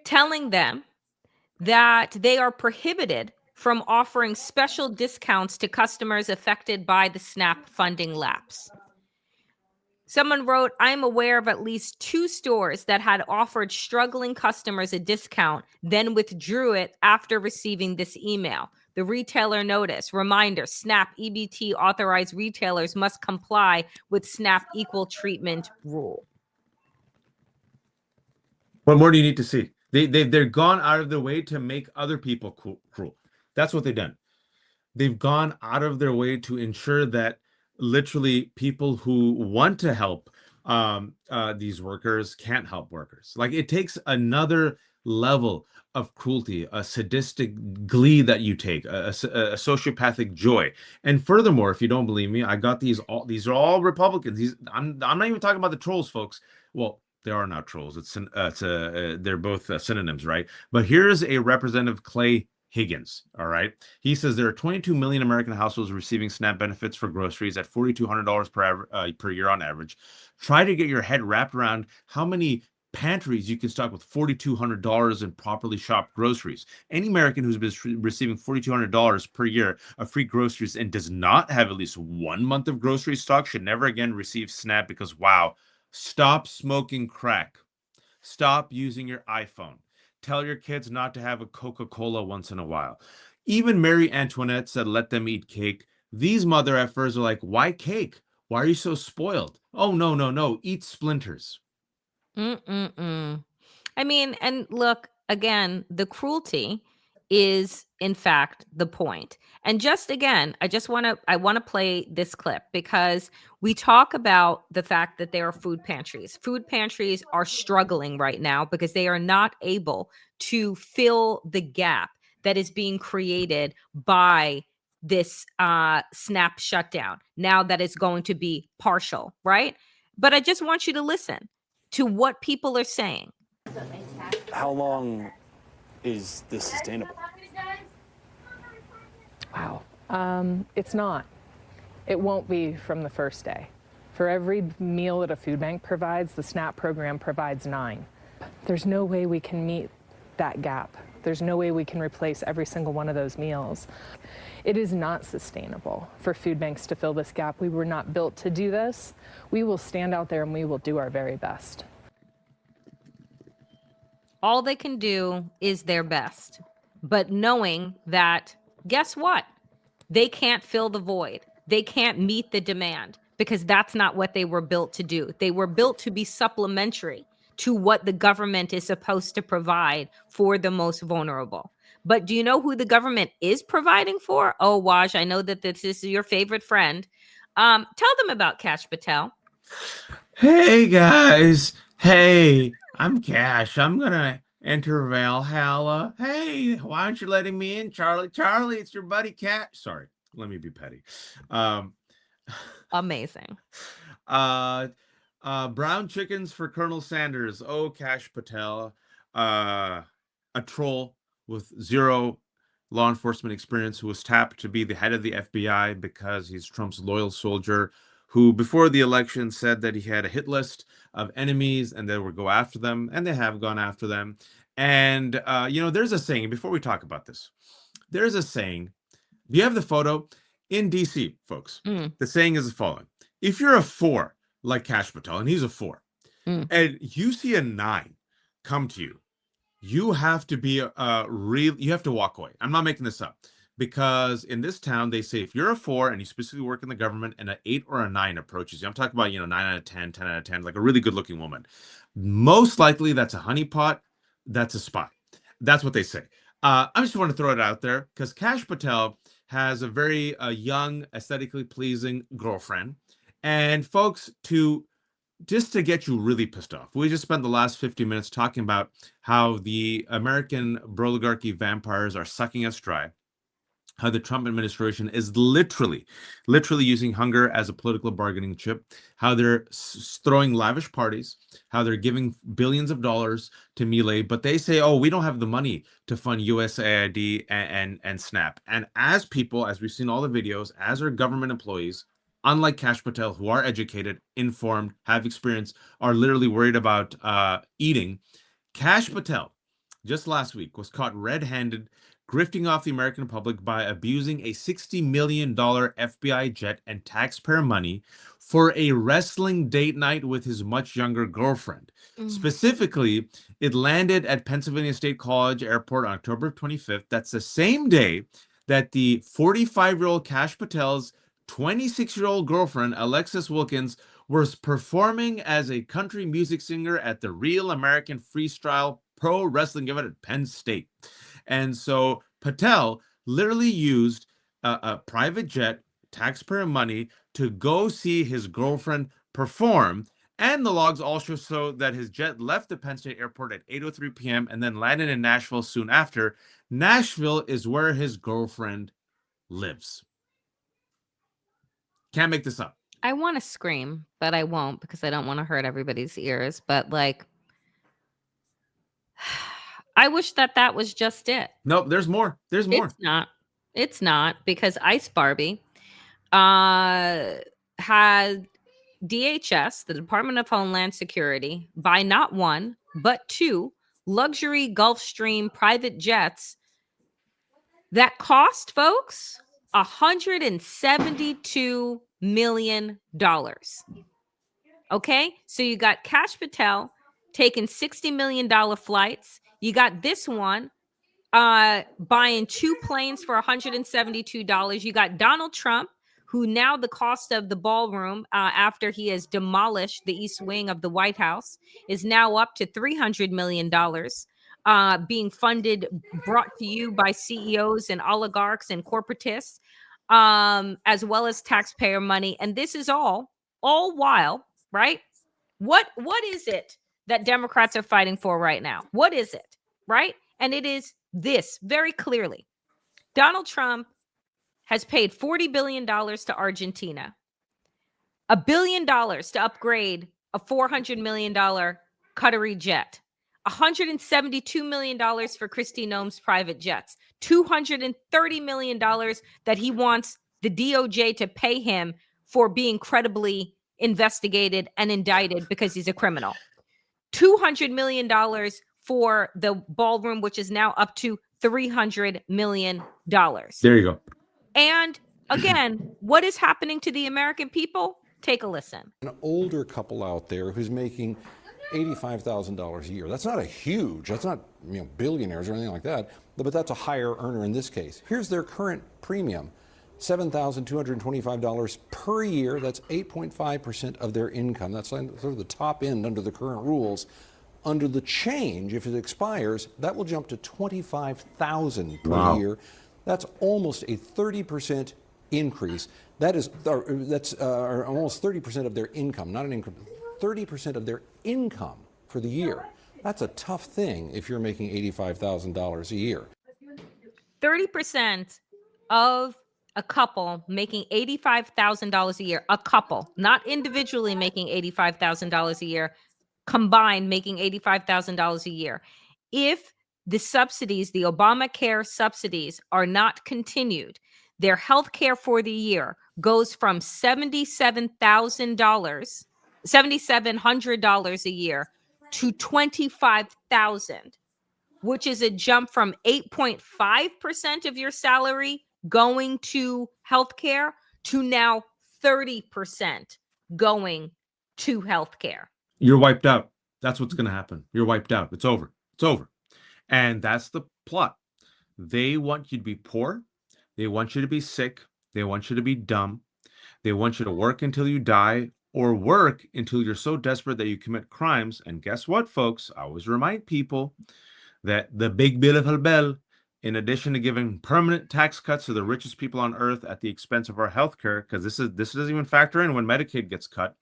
telling them that they are prohibited from offering special discounts to customers affected by the SNAP funding lapse. Someone wrote, I'm aware of at least 2 stores that had offered struggling customers a discount, then withdrew it after receiving this email. The retailer notice, reminder, SNAP EBT authorized retailers must comply with SNAP equal treatment rule. What more do you need to see? They're gone out of their way to make other people cruel. That's what they've done. They've gone out of their way to ensure that literally people who want to help these workers can't help workers. Like, it takes another level of cruelty, a sadistic glee that you take, a sociopathic joy. And furthermore, if you don't believe me, I got these are all Republicans. I'm not even talking about the trolls, folks. Well, there are now trolls. They're both synonyms, right? But here's a Representative Clay Higgins. All right. He says there are 22 million American households receiving SNAP benefits for groceries at $4,200 per year on average. Try to get your head wrapped around how many pantries you can stock with $4,200 in properly shopped groceries. Any American who's been receiving $4,200 per year of free groceries and does not have at least 1 month of grocery stock should never again receive SNAP because, wow, stop smoking crack. Stop using your iPhone. Tell your kids not to have a Coca-Cola once in a while. Even Marie Antoinette said, let them eat cake. These mother effers are like, why cake? Why are you so spoiled? Oh, no. Eat splinters. I mean, and look, again, the cruelty is in fact the point. And just again, I want to play this clip because we talk about the fact that there are food pantries. Food pantries are struggling right now because they are not able to fill the gap that is being created by this SNAP shutdown. Now that it's going to be partial, right? But I just want you to listen to what people are saying. How long is this sustainable? Wow. It's not. It won't be from the first day. For every meal that a food bank provides, the SNAP program provides 9. There's no way we can meet that gap. There's no way we can replace every single one of those meals. It is not sustainable for food banks to fill this gap. We were not built to do this. We will stand out there and we will do our very best. All they can do is their best, but knowing that, guess what? They can't fill the void. They can't meet the demand because that's not what they were built to do. They were built to be supplementary to what the government is supposed to provide for the most vulnerable. But do you know who the government is providing for? Oh, Waj, I know that this is your favorite friend. Tell them about Kash Patel. Hey, guys. Hey, I'm Cash. I'm going to enter Valhalla. Hey, why aren't you letting me in, Charlie? Charlie, it's your buddy Cash. Sorry, let me be petty. Amazing. Brown chickens for Colonel Sanders. Oh, Kash Patel. A troll with 0 law enforcement experience who was tapped to be the head of the FBI because he's Trump's loyal soldier who before the election said that he had a hit list of enemies and they would go after them, and they have gone after them. And, there's a saying, before we talk about this, there's a saying. Do you have the photo? In DC, folks, the saying is the following. If you're a 4, like Kash Patel, and he's a 4, and you see a 9 come to you, you have to be you have to walk away. I'm not making this up. Because in this town, they say if you're a 4 and you specifically work in the government and an 8 or a 9 approaches you, I'm talking about, 9 out of 10, 10 out of 10, like a really good looking woman. Most likely that's a honeypot. That's a spy. That's what they say. I just want to throw it out there because Kash Patel has a very young, aesthetically pleasing girlfriend. And folks, just to get you really pissed off, we just spent the last 50 minutes talking about how the American broligarchy vampires are sucking us dry. How the Trump administration is literally using hunger as a political bargaining chip, how they're throwing lavish parties, how they're giving billions of dollars to Milei, but they say, oh, we don't have the money to fund USAID and SNAP. And as people, as we've seen all the videos, as our government employees, unlike Kash Patel, who are educated, informed, have experience, are literally worried about eating. Kash Patel, just last week, was caught red-handed grifting off the American public by abusing a $60 million FBI jet and taxpayer money for a wrestling date night with his much younger girlfriend. Specifically, it landed at Pennsylvania State College Airport on October 25th. That's the same day that the 45-year-old Kash Patel's 26-year-old girlfriend, Alexis Wilkins, was performing as a country music singer at the Real American Freestyle Pro Wrestling event at Penn State. And so Patel literally used a private jet, taxpayer money, to go see his girlfriend perform. And the logs also show that his jet left the Penn State Airport at 8:03 p.m. and then landed in Nashville soon after. Nashville is where his girlfriend lives. Can't make this up. I want to scream, but I won't because I don't want to hurt everybody's ears. But like, I wish that was just it. Nope, there's more. There's more. It's not. It's not, because Ice Barbie had DHS, the Department of Homeland Security, buy not one, but two luxury Gulfstream private jets that cost, folks, $172 million. Okay, so you got Kash Patel taking $60 million flights. You got this one buying two planes for $172. You got Donald Trump, who now the cost of the ballroom after he has demolished the East Wing of the White House is now up to $300 million, being funded, brought to you by CEOs and oligarchs and corporatists, as well as taxpayer money. And this is all while, right? What is it that Democrats are fighting for right now? What is it, right? And it is this very clearly. Donald Trump has paid $40 billion to Argentina, $1 billion to upgrade a $400 million Qatari jet, $172 million for Kristi Noem's private jets, $230 million that he wants the DOJ to pay him for being credibly investigated and indicted because he's a criminal, $200 million for the ballroom, which is now up to $300 million. There you go. And again, what is happening to the American people? Take a listen. An older couple out there who's making $85,000 a year. That's not that's not billionaires or anything like that, but that's a higher earner in this case. Here's their current premium, $7,225 per year. That's 8.5% of their income. That's sort of the top end under the current rules. Under the change, if it expires, that will jump to $25,000 per year. That's almost a 30% increase. That's almost 30% of their income, not an income, 30% of their income for the year. That's a tough thing if you're making $85,000 a year. 30% of a couple making $85,000 a year, a couple, not individually making $85,000 a year, combined making $85,000 a year. If the subsidies, the Obamacare subsidies, are not continued, their health care for the year goes from $7,700 a year to $25,000, which is a jump from 8.5% of your salary going to health care to now 30% going to health care. You're wiped out. That's what's going to happen. You're wiped out. It's over. It's over. And that's the plot. They want you to be poor. They want you to be sick. They want you to be dumb. They want you to work until you die, or work until you're so desperate that you commit crimes. And guess what, folks? I always remind people that the big beautiful bill, in addition to giving permanent tax cuts to the richest people on earth at the expense of our healthcare, because this doesn't even factor in when Medicaid gets cut,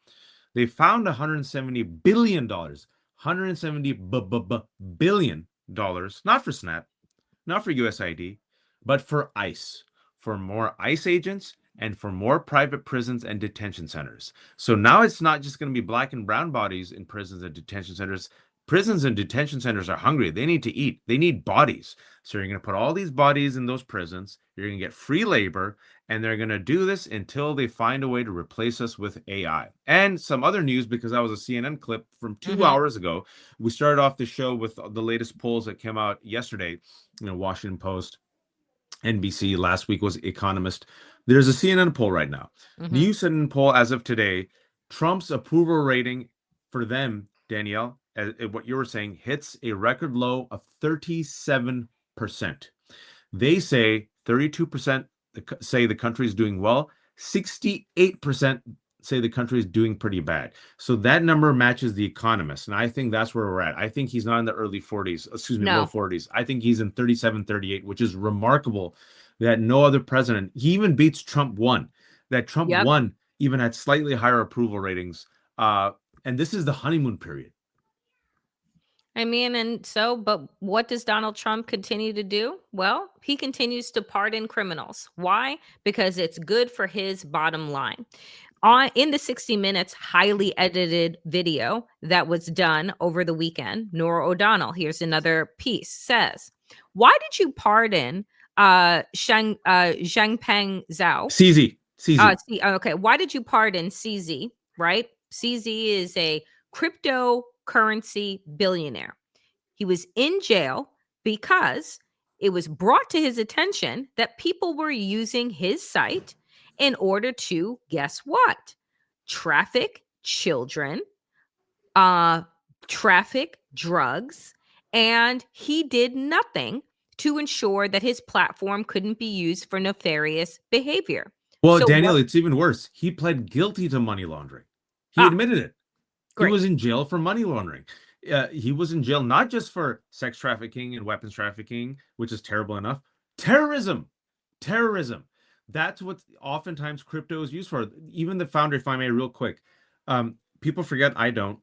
they found $170 billion, $170 billion, not for SNAP, not for USID, but for ICE, for more ICE agents and for more private prisons and detention centers. So now it's not just going to be black and brown bodies in prisons and detention centers. prisons and detention centers are hungry. They need to eat. They need bodies. So you're going to put all these bodies in those prisons. You're going to get free labor, and they're going to do this until they find a way to replace us with AI. And some other news, because that was a CNN clip from 2 hours ago. We started off the show with the latest polls that came out yesterday. Washington Post, NBC, last week was Economist. There's a CNN poll right now. New CNN poll as of today, Trump's approval rating for them, Danielle, what you were saying, hits a record low of 37%. They say 32% say the country is doing well, 68% say the country is doing pretty bad. So that number matches The Economist, and I think that's where we're at. I think he's not in the early 40s, low 40s. I think he's in 37, 38, which is remarkable that no other president, he even beats Trump one, that Trump won even had slightly higher approval ratings. And this is the honeymoon period. I mean, but what does Donald Trump continue to do? Well, he continues to pardon criminals. Why? Because it's good for his bottom line. In the 60 Minutes highly edited video that was done over the weekend, Nora O'Donnell, here's another piece, says, why did you pardon Zhangpeng Zhao? CZ. Okay, why did you pardon CZ, right? CZ is a cryptocurrency billionaire. He was in jail because it was brought to his attention that people were using his site in order to, guess what? Traffic children, traffic drugs, and he did nothing to ensure that his platform couldn't be used for nefarious behavior. Well, so Daniel, it's even worse. He pled guilty to money laundering. He admitted it. Great. He was in jail for money laundering. He was in jail not just for sex trafficking and weapons trafficking, which is terrible enough. Terrorism. That's what oftentimes crypto is used for. Even the founder, if I may, real quick, people forget, I don't.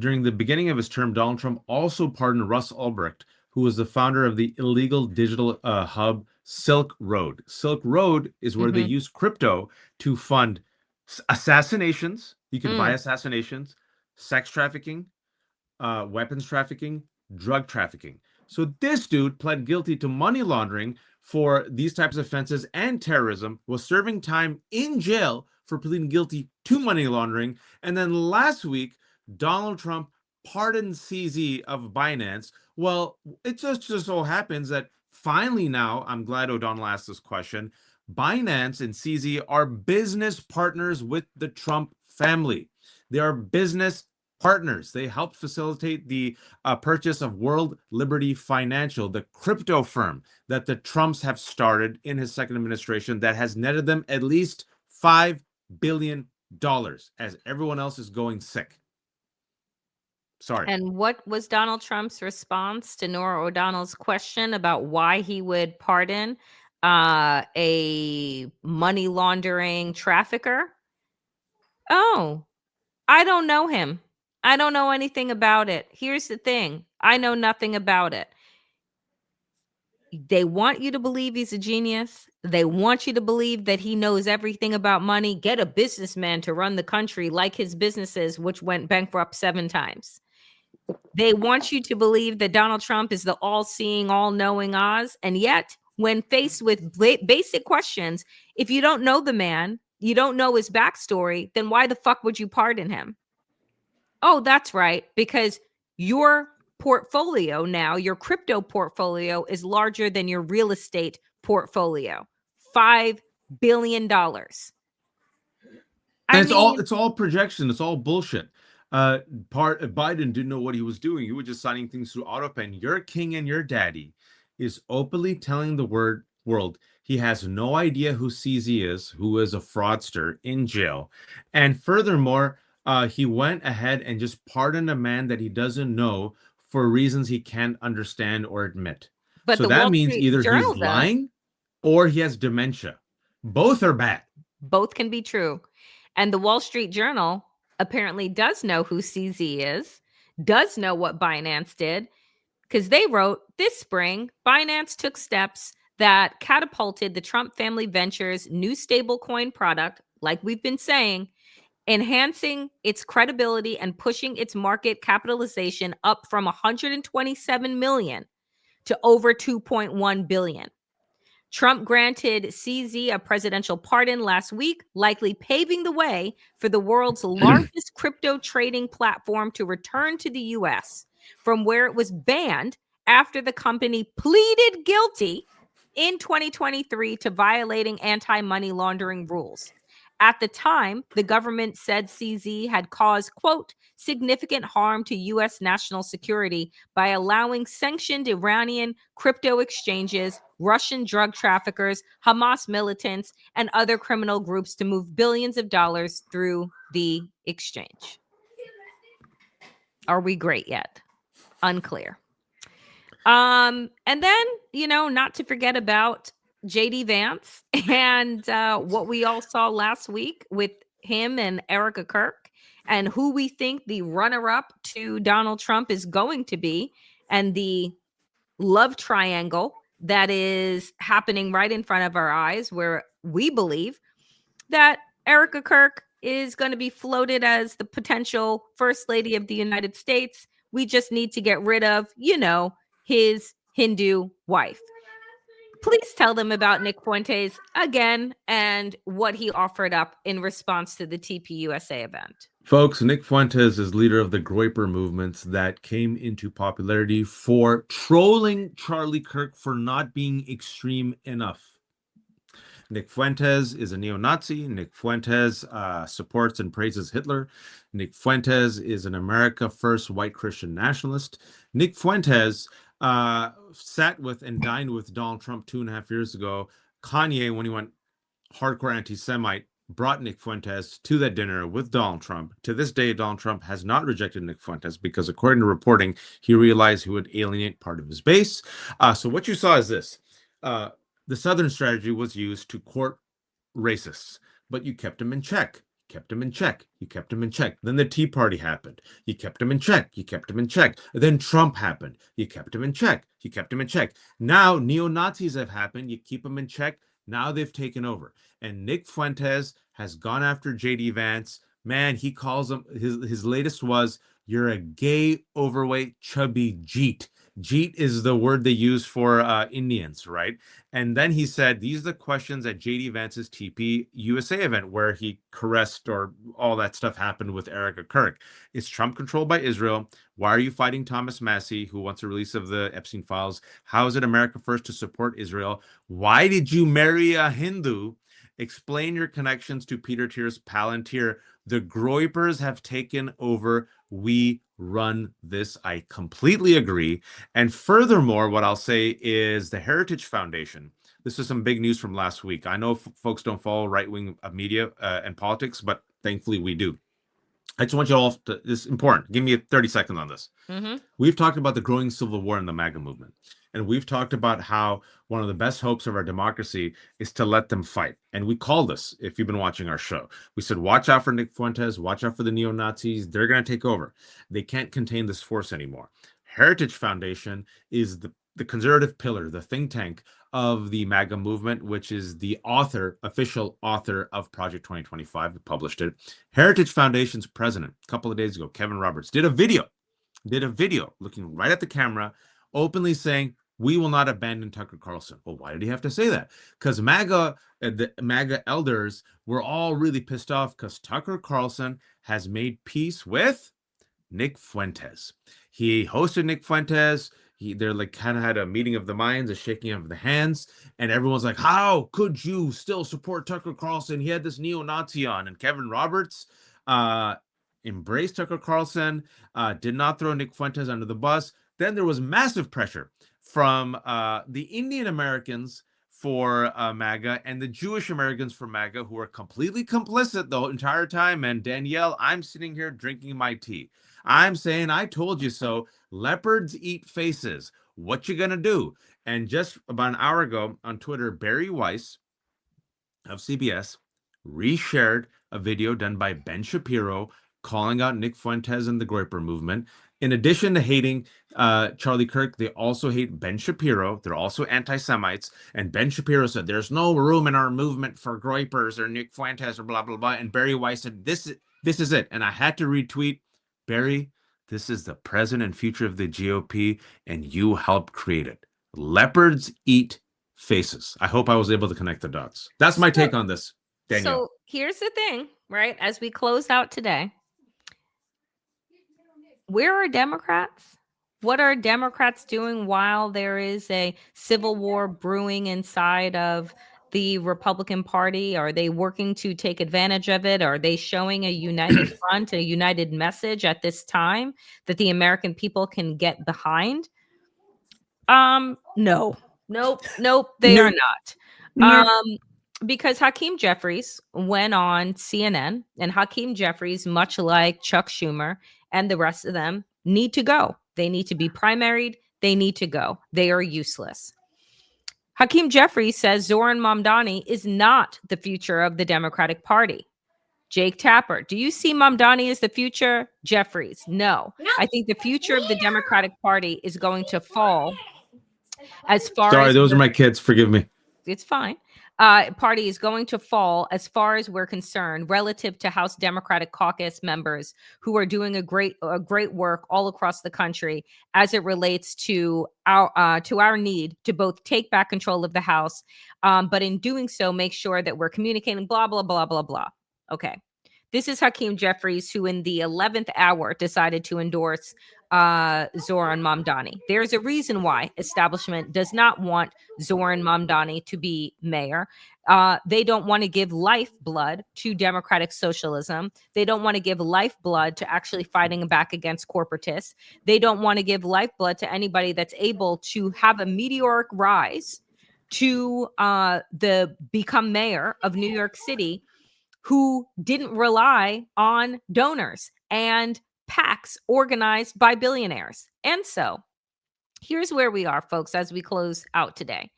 During the beginning of his term, Donald Trump also pardoned Russ Ulbricht, who was the founder of the illegal digital hub Silk Road. Silk Road is where they use crypto to fund assassinations. You can buy assassinations, sex trafficking, weapons trafficking, drug trafficking. So this dude pled guilty to money laundering for these types of offenses and terrorism, was serving time in jail for pleading guilty to money laundering. And then last week, Donald Trump pardoned CZ of Binance. Well, it just so happens that finally now, I'm glad O'Donnell asked this question, Binance and CZ are business partners with the Trump family. They are business partners. They helped facilitate the purchase of World Liberty Financial, the crypto firm that the Trumps have started in his second administration that has netted them at least $5 billion as everyone else is going sick. Sorry. And what was Donald Trump's response to Nora O'Donnell's question about why he would pardon a money laundering trafficker? Oh, I don't know him. I don't know anything about it. Here's the thing. I know nothing about it. They want you to believe he's a genius. They want you to believe that he knows everything about money. Get a businessman to run the country like his businesses, which went bankrupt 7 times. They want you to believe that Donald Trump is the all-seeing, all-knowing Oz. And yet, when faced with basic questions, if you don't know the man, you don't know his backstory, then why the fuck would you pardon him? Oh, that's right. Because your portfolio now, your crypto portfolio is larger than your real estate portfolio. $5 billion. It's all projection. It's all bullshit. Biden didn't know what he was doing. He was just signing things through AutoPen. Your king and your daddy is openly telling the world he has no idea who CZ is, who is a fraudster in jail. And furthermore, he went ahead and just pardoned a man that he doesn't know for reasons he can't understand or admit. But so that means either he's lying or he has dementia. Both are bad. Both can be true. And the Wall Street Journal apparently does know who CZ is, does know what Binance did, because they wrote this spring, Binance took steps that catapulted the Trump family ventures new stablecoin product, like we've been saying, enhancing its credibility and pushing its market capitalization up from 127 million to over 2.1 billion. Trump granted CZ a presidential pardon last week, likely paving the way for the world's largest crypto trading platform to return to the US from where it was banned after the company pleaded guilty in 2023 to violating anti-money laundering rules. At the time, the government said CZ had caused, quote, significant harm to U.S. national security by allowing sanctioned Iranian crypto exchanges, Russian drug traffickers, Hamas militants, and other criminal groups to move billions of dollars through the exchange. Are we great yet? Unclear. And then, not to forget about JD Vance and what we all saw last week with him and Erica Kirk and who we think the runner-up to Donald Trump is going to be, and the love triangle that is happening right in front of our eyes, where we believe that Erica Kirk is going to be floated as the potential First Lady of the United States. We just need to get rid of, his Hindu wife. Please tell them about Nick Fuentes again and what he offered up in response to the TPUSA event. Folks, Nick Fuentes is leader of the Groyper movements that came into popularity for trolling Charlie Kirk for not being extreme enough. Nick Fuentes is a neo-Nazi. Nick Fuentes supports and praises Hitler. Nick Fuentes is an America First white Christian nationalist. Nick Fuentes sat with and dined with Donald Trump 2.5 years ago. Kanye, when he went hardcore anti-Semite, brought Nick Fuentes to that dinner with Donald Trump. To this day, Donald Trump has not rejected Nick Fuentes because, according to reporting, he realized he would alienate part of his base. So what you saw is this. The Southern strategy was used to court racists, but you kept them in check. Kept him in check. You kept him in check. Then the Tea Party happened. You kept him in check. You kept him in check. Then Trump happened. You kept him in check. You kept him in check. Now neo-Nazis have happened. You keep them in check. Now they've taken over. And Nick Fuentes has gone after JD Vance. Man, he calls him, his latest was, you're a gay, overweight, chubby Jeet. Jeet is the word they use for Indians, right? And then he said, these are the questions at JD Vance's TP USA event where he caressed, or all that stuff happened with Erica Kirk. Is Trump controlled by Israel? Why are you fighting Thomas Massie, who wants a release of the Epstein files? How is it America First to support Israel? Why did you marry a Hindu? Explain your connections to Peter Thiel's Palantir. The Groypers have taken over. We run this. I completely agree. And furthermore, what I'll say is the Heritage Foundation. This is some big news from last week. I know folks don't follow right-wing media and politics, but thankfully we do. I just want you all to, this is important. Give me 30 seconds on this. We've talked about the growing civil war in the MAGA movement. And we've talked about how one of the best hopes of our democracy is to let them fight. And we called this, if you've been watching our show. We said, watch out for Nick Fuentes, watch out for the neo-Nazis. They're going to take over. They can't contain this force anymore. Heritage Foundation is the conservative pillar, the think tank of the MAGA movement, which is the official author of Project 2025, who published it. Heritage Foundation's president, a couple of days ago, Kevin Roberts, did a video looking right at the camera, openly saying, we will not abandon Tucker Carlson. Well, why did he have to say that? Because the MAGA elders were all really pissed off because Tucker Carlson has made peace with Nick Fuentes. He hosted Nick Fuentes. They're like kind of had a meeting of the minds, a shaking of the hands, and everyone's like, how could you still support Tucker Carlson? He had this neo-Nazi on. And Kevin Roberts embraced Tucker Carlson, did not throw Nick Fuentes under the bus. Then there was massive pressure from the Indian Americans for MAGA and the Jewish Americans for MAGA, who are completely complicit the entire time. And Danielle, I'm sitting here drinking my tea. I'm saying, I told you so. Leopards eat faces. What you gonna do? And just about an hour ago on Twitter, Barry Weiss of CBS reshared a video done by Ben Shapiro calling out Nick Fuentes and the Groyper movement. In addition to hating Charlie Kirk, they also hate Ben Shapiro. They're also anti-Semites. And Ben Shapiro said, there's no room in our movement for Groypers or Nick Fuentes or blah, blah, blah. And Barry Weiss said, this is it. And I had to retweet, Barry, this is the present and future of the GOP, and you helped create it. Leopards eat faces. I hope I was able to connect the dots. That's my take on this, Danielle. So here's the thing, right? As we close out today, where are Democrats? What are Democrats doing while there is a civil war brewing inside of the Republican Party? Are they working to take advantage of it? Are they showing a united front, a united message at this time that the American people can get behind? No. Nope, they are not. Because Hakeem Jeffries went on CNN, and Hakeem Jeffries, much like Chuck Schumer and the rest of them, need to go. They need to be primaried. They need to go. They are useless. Hakeem Jeffries says Zoran Mamdani is not the future of the Democratic Party. Jake Tapper, do you see Mamdani as the future? Jeffries, no. I think the future of the Democratic Party is going to fall as far Sorry, as those are my kids. Forgive me. it's fine. Party is going to fall as far as we're concerned relative to House Democratic Caucus members who are doing a great work all across the country as it relates to our need to both take back control of the House, but in doing so, make sure that we're communicating blah, blah, blah, blah, blah. Okay. This is Hakeem Jeffries, who in the 11th hour decided to endorse Zoran Mamdani. There's a reason why establishment does not want Zoran Mamdani to be mayor. They don't want to give lifeblood to democratic socialism. They don't want to give lifeblood to actually fighting back against corporatists. They don't want to give lifeblood to anybody that's able to have a meteoric rise to become mayor of New York City, who didn't rely on donors and PACs organized by billionaires. And so here's where we are, folks, as we close out today.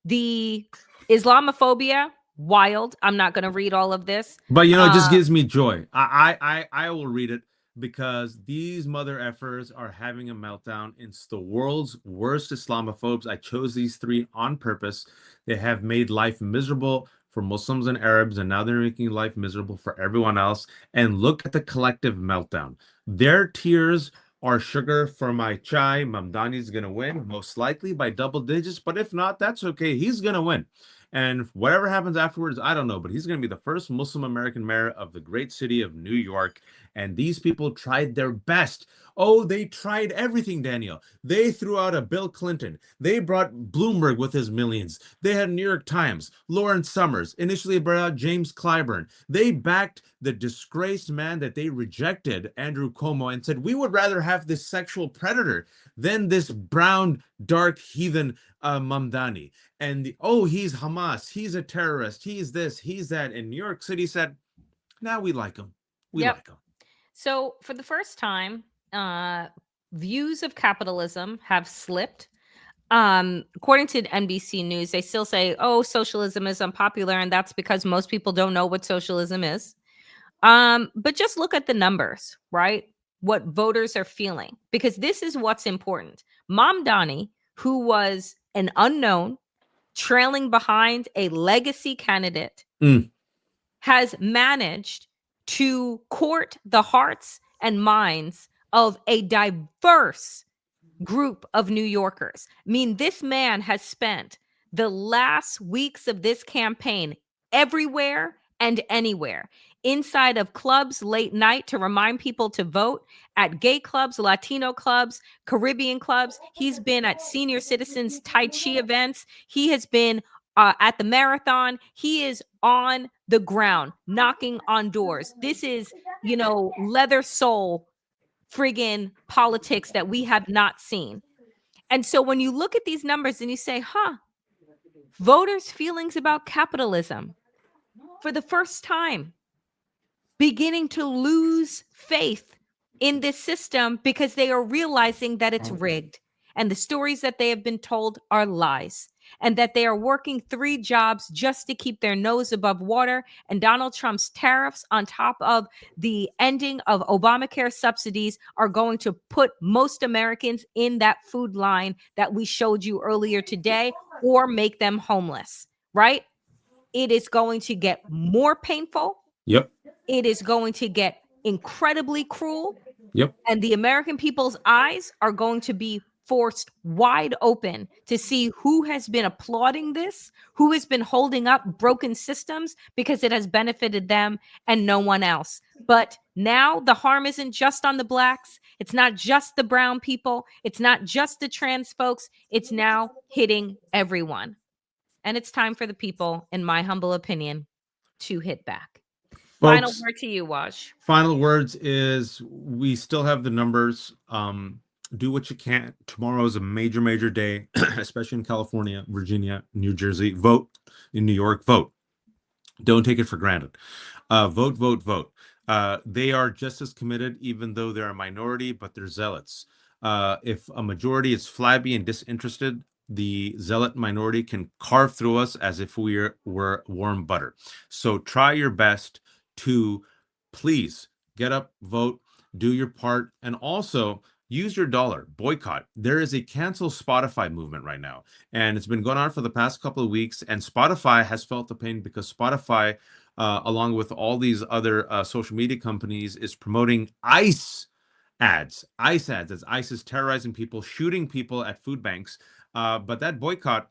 The Islamophobia, wild. I'm not going to read all of this. But it just gives me joy. I will read it because these mother effers are having a meltdown. It's the world's worst Islamophobes. I chose these three on purpose. They have made life miserable for Muslims and Arabs, and now they're making life miserable for everyone else. And look at the collective meltdown. Their tears are sugar for my chai. Mamdani's going to win, most likely by double digits. But if not, that's okay. He's going to win. And whatever happens afterwards, I don't know. But he's going to be the first Muslim American mayor of the great city of New York. And these people tried their best. Oh, they tried everything, Daniel. They threw out a Bill Clinton. They brought Bloomberg with his millions. They had New York Times, Lawrence Summers, initially brought out James Clyburn. They backed the disgraced man that they rejected, Andrew Cuomo, and said, we would rather have this sexual predator than this brown, dark heathen Mamdani. And he's Hamas. He's a terrorist. He's this, he's that. And New York City said, now we like him. We like him. So for the first time, views of capitalism have slipped. According to NBC News, they still say, socialism is unpopular, and that's because most people don't know what socialism is. But just look at the numbers, right? What voters are feeling, because this is what's important. Mamdani, who was an unknown, trailing behind a legacy candidate, has managed to court the hearts and minds of a diverse group of New Yorkers. I mean, this man has spent the last weeks of this campaign everywhere and anywhere, inside of clubs late night to remind people to vote, at gay clubs, Latino clubs, Caribbean clubs. He's been at senior citizens Tai Chi events. He has been at the marathon. He is on the ground, knocking on doors. This is, leather sole friggin' politics that we have not seen. And so when you look at these numbers and you say, voters' feelings about capitalism for the first time beginning to lose faith in this system because they are realizing that it's rigged and the stories that they have been told are lies. and that they are working 3 jobs just to keep their nose above water. And Donald Trump's tariffs on top of the ending of Obamacare subsidies are going to put most Americans in that food line that we showed you earlier today, or make them homeless, right? It is going to get more painful. Yep. It is going to get incredibly cruel. Yep. And the American people's eyes are going to be forced wide open to see who has been applauding this, who has been holding up broken systems because it has benefited them and no one else. But now the harm isn't just on the blacks. It's not just the brown people. It's not just the trans folks. It's now hitting everyone. And it's time for the people, in my humble opinion, to hit back. Final Folks, word to you, Waj. final words is we still have the numbers. Do what you can. Tomorrow is a major, major day, especially in California, Virginia, New Jersey. Vote. In New York, vote. Don't take it for granted. Vote, vote, vote. They are just as committed, even though they're a minority, but they're zealots. If a majority is flabby and disinterested, the zealot minority can carve through us as if we were warm butter. So try your best to please get up, vote, do your part, and also use your dollar. Boycott. There is a cancel Spotify movement right now, and it's been going on for the past couple of weeks, and Spotify has felt the pain because Spotify, along with all these other social media companies, is promoting ICE ads. ICE ads, as ICE is terrorizing people, shooting people at food banks. But that boycott,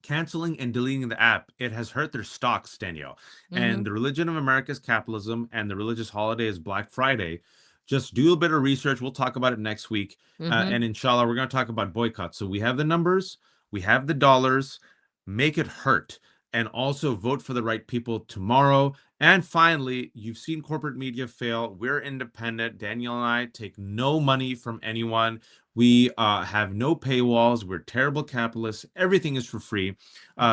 canceling and deleting the app, it has hurt their stocks, Danielle. And the religion of America is capitalism, and the religious holiday is Black Friday. Just do a bit of research. We'll talk about it next week. And inshallah, we're going to talk about boycott. So we have the numbers, we have the dollars. Make it hurt. And also vote for the right people tomorrow. And finally, you've seen corporate media fail. We're independent. Danielle and I take no money from anyone. We have no paywalls. We're terrible capitalists. Everything is for free.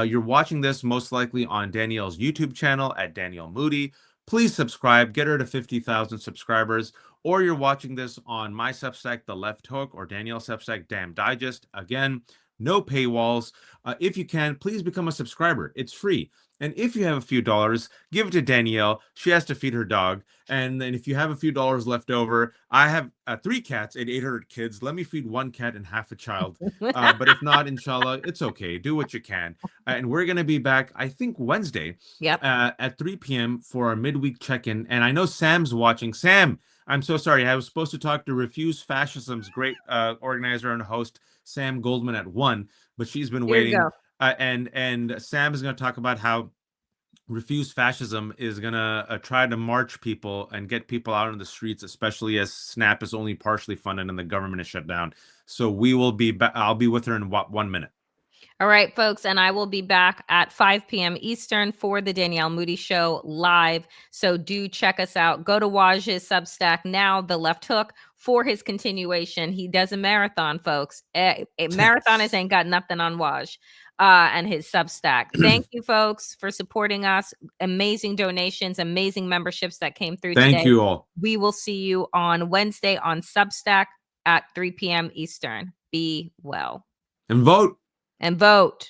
You're watching this most likely on Danielle's YouTube channel at Danielle Moody. Please subscribe. Get her to 50,000 subscribers. Or you're watching this on my Substack, The Left Hook, or Danielle's Substack, Damn Digest. Again, no paywalls. If you can, please become a subscriber. It's free. And if you have a few dollars, give it to Danielle. She has to feed her dog. And then if you have a few dollars left over, I have 3 cats and 800 kids. Let me feed 1 cat and half a child. But if not, inshallah, it's okay. Do what you can. And we're going to be back, I think, Wednesday at 3 p.m. for our midweek check-in. And I know Sam's watching. Sam, I'm so sorry. I was supposed to talk to Refuse Fascism's great organizer and host, Sam Goldman, at 1, but she's been waiting. And Sam is going to talk about how Refuse Fascism is going to try to march people and get people out in the streets, especially as SNAP is only partially funded and the government is shut down. So we will be I'll be with her in 1 minute. All right, folks, and I will be back at 5 p.m. Eastern for the Danielle Moody Show live. So do check us out. Go to Waj's Substack now, The Left Hook, for his continuation. He does a marathon, folks. A marathonist ain't got nothing on Waj and his Substack. Thank you, folks, for supporting us. Amazing donations, amazing memberships that came through today. Thank you all. We will see you on Wednesday on Substack at 3 p.m. Eastern. Be well. And vote. And vote.